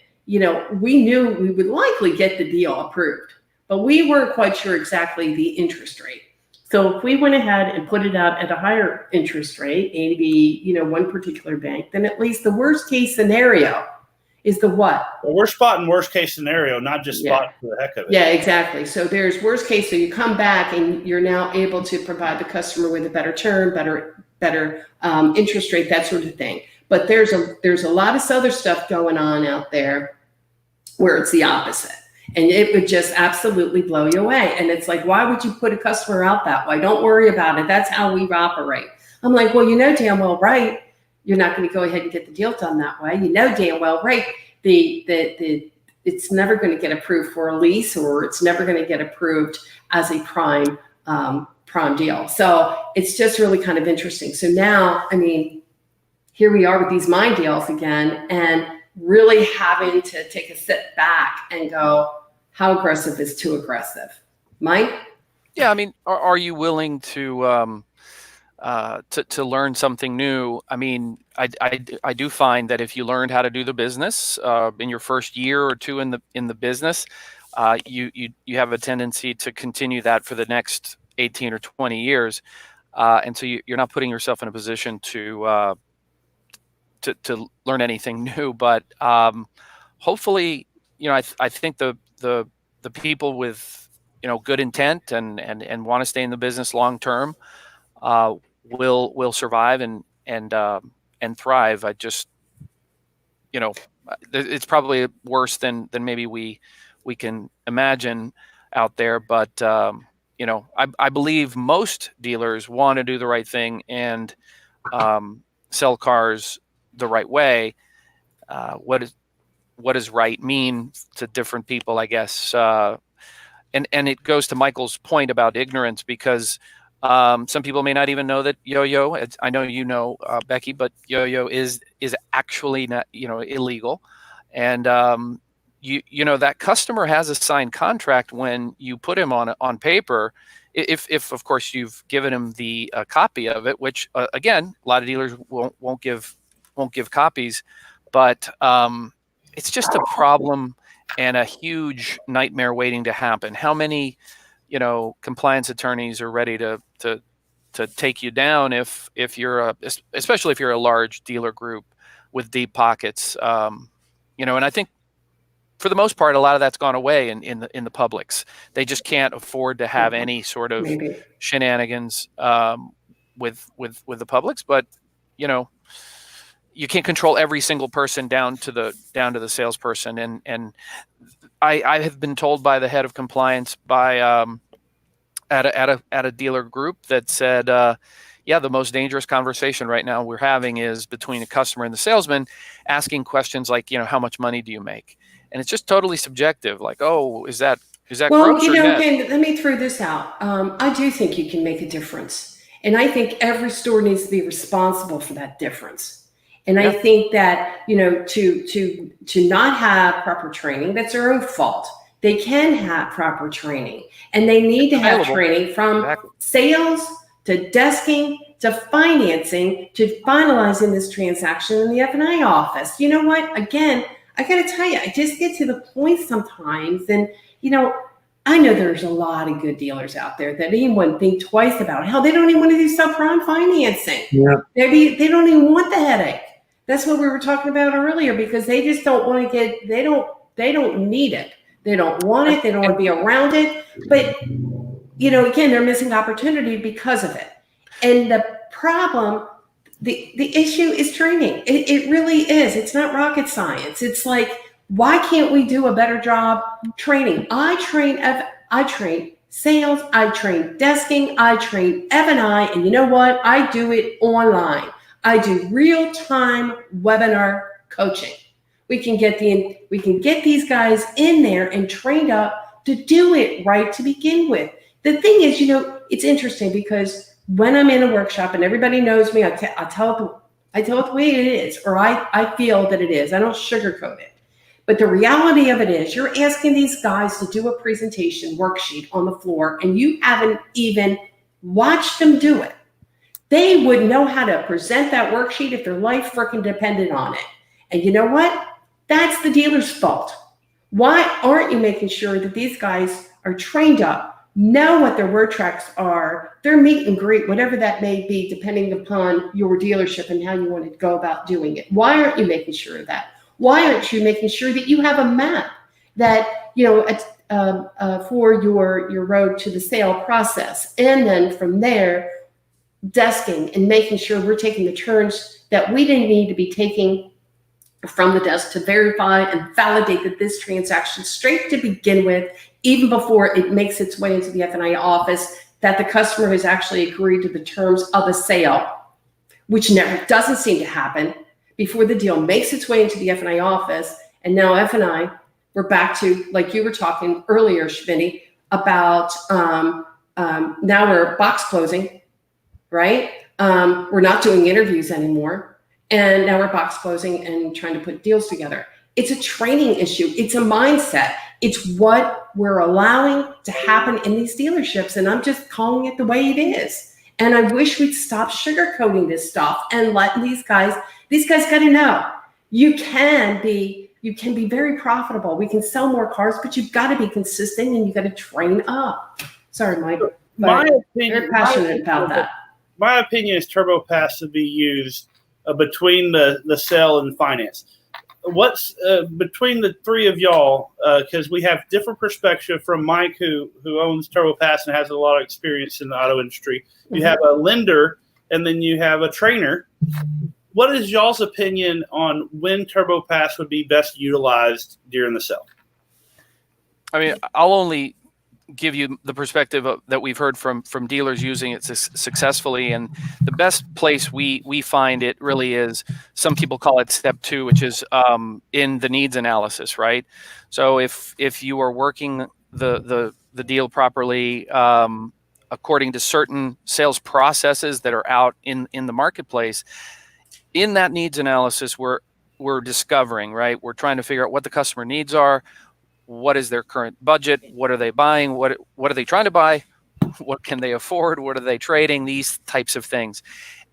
we knew we would likely get the deal approved, but we weren't quite sure exactly the interest rate. So if we went ahead and put it out at a higher interest rate, maybe, one particular bank, then at least the worst case scenario is the what? Well, we're spotting worst case scenario, not just spotting for the heck of it. Yeah, exactly. So there's worst case. So you come back and you're now able to provide the customer with a better term, better interest rate, that sort of thing. But there's a lot of other stuff going on out there where it's the opposite. And it would just absolutely blow you away. And it's like, why would you put a customer out that way? Don't worry about it. That's how we operate. I'm like, well, damn well, right. You're not going to go ahead and get the deal done that way. Damn well, right. It's never going to get approved for a lease, or it's never going to get approved as a prime deal. So it's just really kind of interesting. So now, I mean, here we are with these mine deals again, and really having to take a step back and go, how aggressive is too aggressive? Mike? Yeah, I mean, are you willing to learn something new? I mean, I do find that if you learned how to do the business in your first year or two in the business, you have a tendency to continue that for the next 18 or 20 years, and so you're not putting yourself in a position to learn anything new. But hopefully, I think the people with good intent and want to stay in the business long term will survive and thrive. I just, it's probably worse than maybe we can imagine out there. But I believe most dealers want to do the right thing and sell cars the right way. What does right mean to different people, I guess? And it goes to Michael's point about ignorance, because some people may not even know that yo-yo, I know Becky, but yo-yo is actually not illegal. And that customer has a signed contract when you put him on paper, if of course you've given him the copy of it, which again, a lot of dealers won't give copies. But it's just a problem and a huge nightmare waiting to happen. How many compliance attorneys are ready to take you down if you're especially if you're a large dealer group with deep pockets, and I think for the most part a lot of that's gone away in the publics. They just can't afford to have any sort of shenanigans with the publics. But you can't control every single person down to the salesperson. And I have been told by the head of compliance at a dealer group that said, the most dangerous conversation right now we're having is between a customer and the salesman, asking questions like, how much money do you make? And it's just totally subjective. Like, oh, is that well, gross or net? again, let me throw this out. I do think you can make a difference, and I think every store needs to be responsible for that difference. And I think that, to not have proper training, that's their own fault. They can have proper training, and they need to have training from sales to desking to financing to finalizing this transaction in the F&I office. You know what? Again, I got to tell you, I just get to the point sometimes, and, I know there's a lot of good dealers out there that even think twice about hell. They don't even want to do subprime financing. Yeah. They don't even want the headache. That's what we were talking about earlier, because they just don't want to they don't need it. They don't want it. They don't want to be around it. But, again, they're missing opportunity because of it. And the problem, the issue is training. It really is. It's not rocket science. It's like, why can't we do a better job training? I train sales. I train desking. I train F&I. And you know what? I do it online. I do real-time webinar coaching. We can get these guys in there and trained up to do it right to begin with. The thing is, it's interesting because when I'm in a workshop and everybody knows me, I tell it the way it is, or I feel that it is. I don't sugarcoat it. But the reality of it is, you're asking these guys to do a presentation worksheet on the floor, and you haven't even watched them do it. They would know how to present that worksheet if their life freaking depended on it. And you know what? That's the dealer's fault. Why aren't you making sure that these guys are trained up, know what their word tracks are, their meet and greet, whatever that may be, depending upon your dealership and how you want to go about doing it? Why aren't you making sure of that? Why aren't you making sure that you have a map that, for your road to the sale process? And then from there, desking and making sure we're taking the turns that we didn't need to be taking from the desk to verify and validate that this transaction straight to begin with, even before it makes its way into the F&I office, that the customer has actually agreed to the terms of a sale, which never doesn't seem to happen before the deal makes its way into the F&I office. And now F&I, we're back to, like you were talking earlier, Smithey, about now we're box closing, right? We're not doing interviews anymore. And now we're box closing and trying to put deals together. It's a training issue. It's a mindset. It's what we're allowing to happen in these dealerships. And I'm just calling it the way it is. And I wish we'd stop sugarcoating this stuff and letting these guys got to know you can be very profitable. We can sell more cars, but you've got to be consistent and you've got to train up. Sorry, Mike. My opinion, very passionate about that. My opinion is TurboPass to be used between the sale and finance. What's between the three of y'all, because we have different perspective from Mike, who owns TurboPass and has a lot of experience in the auto industry. You have a lender, and then you have a trainer. What is y'all's opinion on when TurboPass would be best utilized during the sale? I mean, I'll only give you the perspective that we've heard from dealers using it successfully, and the best place we find it really is, some people call it step 2, which is in the needs analysis, right? So if you are working the deal properly according to certain sales processes that are out in the marketplace, in that needs analysis we're discovering, right? We're trying to figure out what the customer needs are. What is their current budget? What are they buying? What are they trying to buy? What can they afford? What are they trading? These types of things.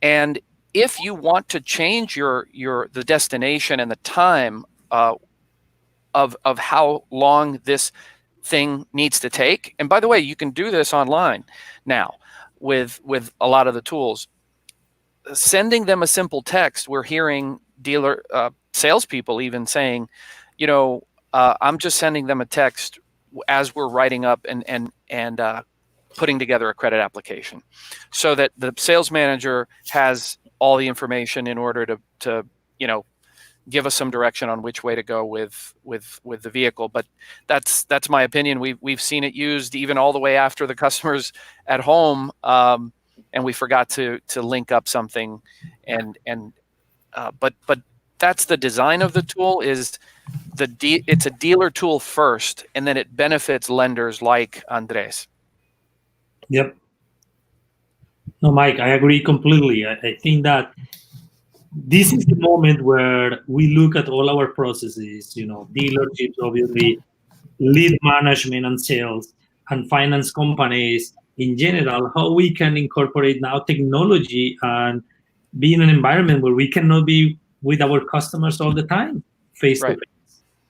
And if you want to change the destination and the time of how long this thing needs to take, and by the way, you can do this online now with a lot of the tools. Sending them a simple text, we're hearing dealer salespeople even saying, I'm just sending them a text as we're writing up and putting together a credit application, so that the sales manager has all the information in order to give us some direction on which way to go with the vehicle. But that's my opinion. We've seen it used even all the way after the customer's at home, and we forgot to link up something, but that's the design of the tool. It's a dealer tool first, and then it benefits lenders like Andres. Yep. No, Mike, I agree completely. I think that this is the moment where we look at all our processes, dealerships, obviously, lead management and sales, and finance companies in general, how we can incorporate now technology and be in an environment where we cannot be with our customers all the time, face to face.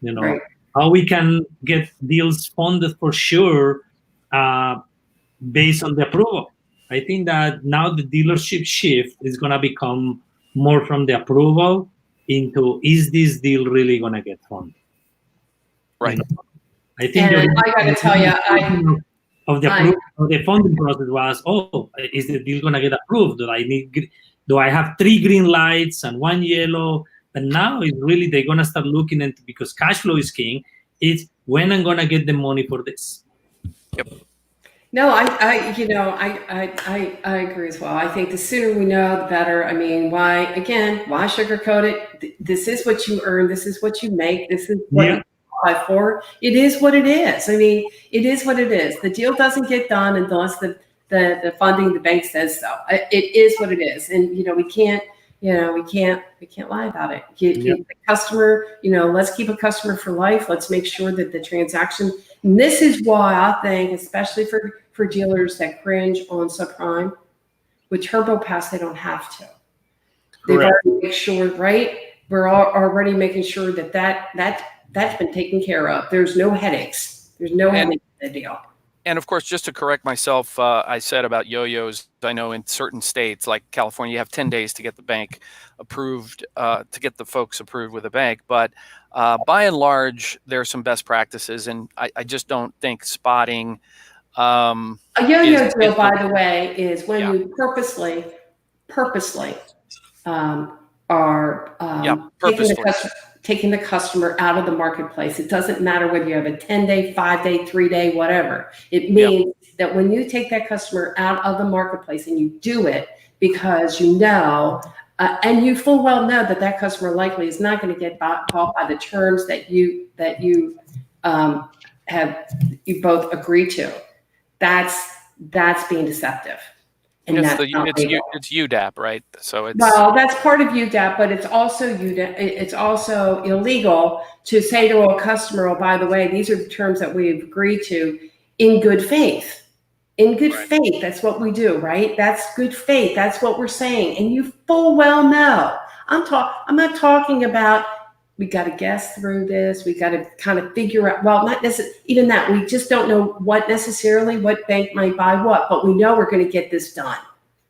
Right. How we can get deals funded for sure based on the approval. I think that now the dealership shift is going to become more from the approval into, is this deal really going to get funded? Right. I think and I got to tell you, the funding process was, is the deal going to get approved? Do I have 3 green lights and 1 yellow? But now it's really, they're going to start looking into, because cash flow is king, it's when I'm going to get the money for this. Yep. No, I agree as well. I think the sooner we know, the better. I mean, why sugarcoat it? This is what you earn. This is what you make. This is what Yeah. you qualify for. It is what it is. I mean, it is what it is. The deal doesn't get done unless the funding, the bank says so. It is what it is. And, we can't lie about it. The customer, let's keep a customer for life. Let's make sure that the transaction, and this is why I think, especially for dealers that cringe on subprime, with TurboPass, they don't have to. They've Correct. already made sure, right? We're already making sure that's been taken care of. There's no headaches. There's no headaches in the deal. And of course, just to correct myself, I said about yo-yos, I know in certain states like California, you have 10 days to get the bank approved, to get the folks approved with a bank. But by and large, there are some best practices. And I just don't think spotting. A yo-yo deal, by the way, is when you purposely are taking the customer out of the marketplace. It doesn't matter whether you have a 10-day, 5-day, 3-day, whatever. It means that when you take that customer out of the marketplace and you do it because and you full well know that customer likely is not going to get bought by the terms that you both agreed to. That's being deceptive. And it's UDAP, right? So it's that's part of UDAP, but it's also UDAP. It's also illegal to say to a customer, "Oh, by the way, these are the terms that we've agreed to in good faith." In good faith, that's what we do, right? That's good faith. That's what we're saying, and you full well know. I'm not talking about we got to guess through this. We got to kind of figure out. Well, not necessarily even that. We just don't know what bank might buy what, but we know we're going to get this done.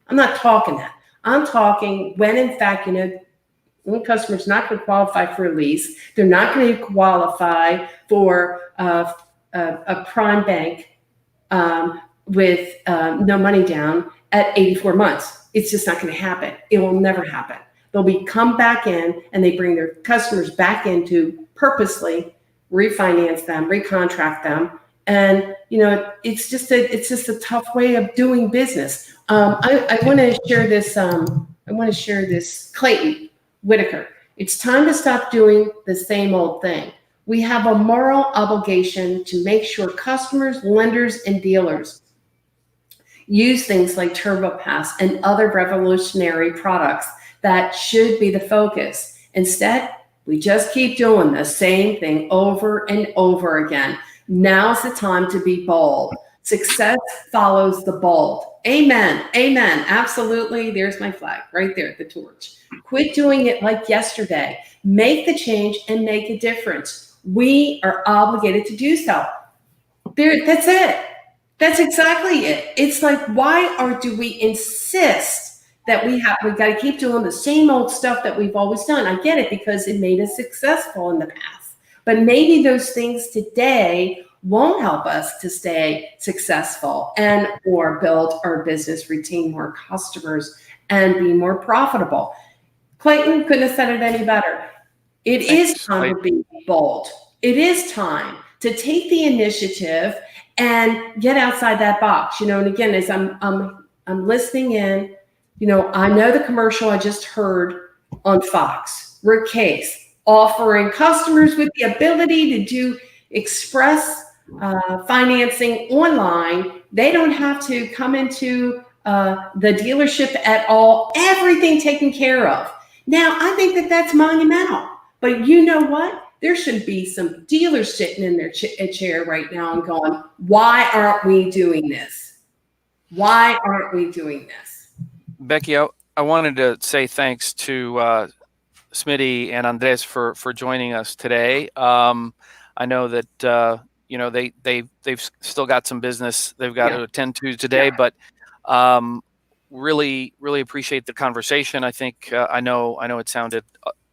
I'm not talking that. I'm talking when, in fact, when a customer's not going to qualify for a lease, they're not going to qualify for a prime bank with no money down at 84 months. It's just not going to happen. It will never happen. They'll come back in and they bring their customers back in to purposely refinance them, recontract them. And, it's just a tough way of doing business. I want to share this. Clayton Whitaker. It's time to stop doing the same old thing. We have a moral obligation to make sure customers, lenders, and dealers use things like TurboPass and other revolutionary products that should be the focus. Instead, we just keep doing the same thing over and over again. Now's the time to be bold. Success follows the bold. Amen. Amen. Absolutely. There's my flag right there, the torch. Quit doing it like yesterday. Make the change and make a difference. We are obligated to do so. That's it. That's exactly it. It's like, do we insist that we got to keep doing the same old stuff that we've always done? I get it, because it made us successful in the past. But maybe those things today won't help us to stay successful or build our business, retain more customers, and be more profitable. Clayton couldn't have said it any better. It is time to be bold. It is time to take the initiative and get outside that box. And again, as I'm listening in, I know the commercial I just heard on Fox, Rick Case, offering customers with the ability to do express financing online. They don't have to come into the dealership at all. Everything taken care of. Now, I think that's monumental. But you know what? There should be some dealers sitting in their chair right now and going, why aren't we doing this? Why aren't we doing this? Becky, I wanted to say thanks to Smithy and Andres for joining us today. I know that they've still got some business they've got to attend to today, but really appreciate the conversation. I think I know it sounded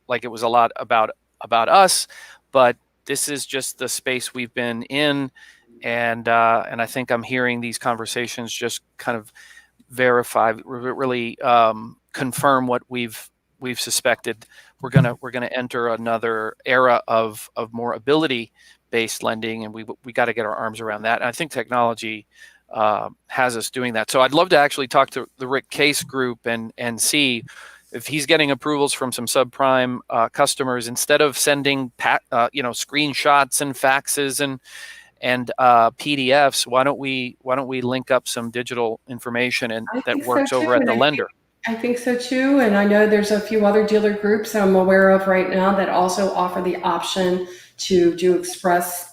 like it was a lot about us, but this is just the space we've been in, and I think I'm hearing these conversations just kind of verify, really confirm what we've suspected. We're gonna enter another era of more ability based lending, and we got to get our arms around that. And I think technology has us doing that. So I'd love to actually talk to the Rick Case group and see if he's getting approvals from some subprime customers, instead of sending screenshots and faxes and PDFs. Why don't we link up some digital information and that works over at the lender? I think so too, and I know there's a few other dealer groups that I'm aware of right now that also offer the option to do express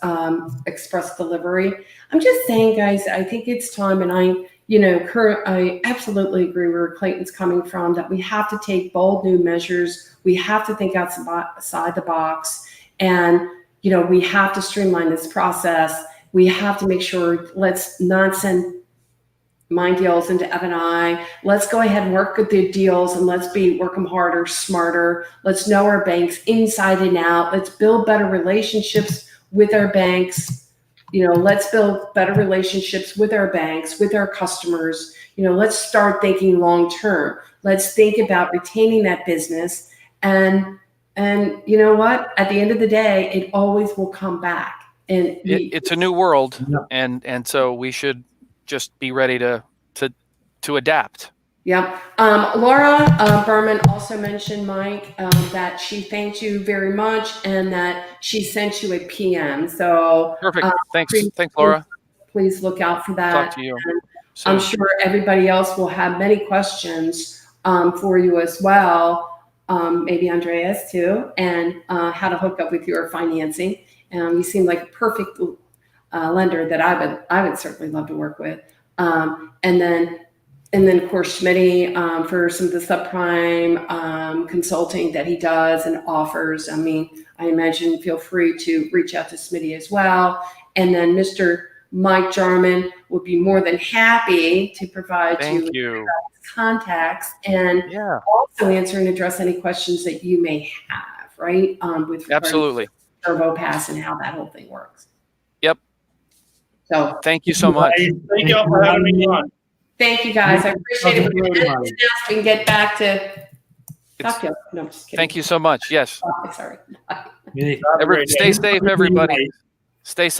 delivery. I'm just saying, guys, I think it's time, and I absolutely agree where Clayton's coming from, that we have to take bold new measures. We have to think outside the box, and we have to streamline this process. We have to make sure, let's not send mind deals into F&I. Let's go ahead and work with the deals, and let's work them harder, smarter. Let's know our banks inside and out. Let's build better relationships with our banks. Let's build better relationships with our banks, with our customers. Let's start thinking long term. Let's think about retaining that business. And you know what? At the end of the day, it always will come back. And it's a new world, Yeah. and so we should just be ready to adapt. Yeah. Laura Berman also mentioned, Mike, that she thanked you very much and that she sent you a PM. So Perfect. Thanks, Laura. Please look out for that. Talk to you. And I'm sure everybody else will have many questions for you as well. Maybe Andreas too, and how to hook up with your financing. You seem like a perfect lender that I would certainly love to work with. And then of course Smithey for some of the subprime consulting that he does and offers. I imagine feel free to reach out to Smithey as well. And then Mr. Mike Jarman would be more than happy to provide you with contacts and also answer and address any questions that you may have, right? With absolutely TurboPass and how that whole thing works. Yep. So thank you so much. Thank you all for having me on. thank you guys. I appreciate it. We can get back to cocktails. No, I'm just kidding. Thank you so much. Yes. Sorry. Stay safe, everybody. Stay safe.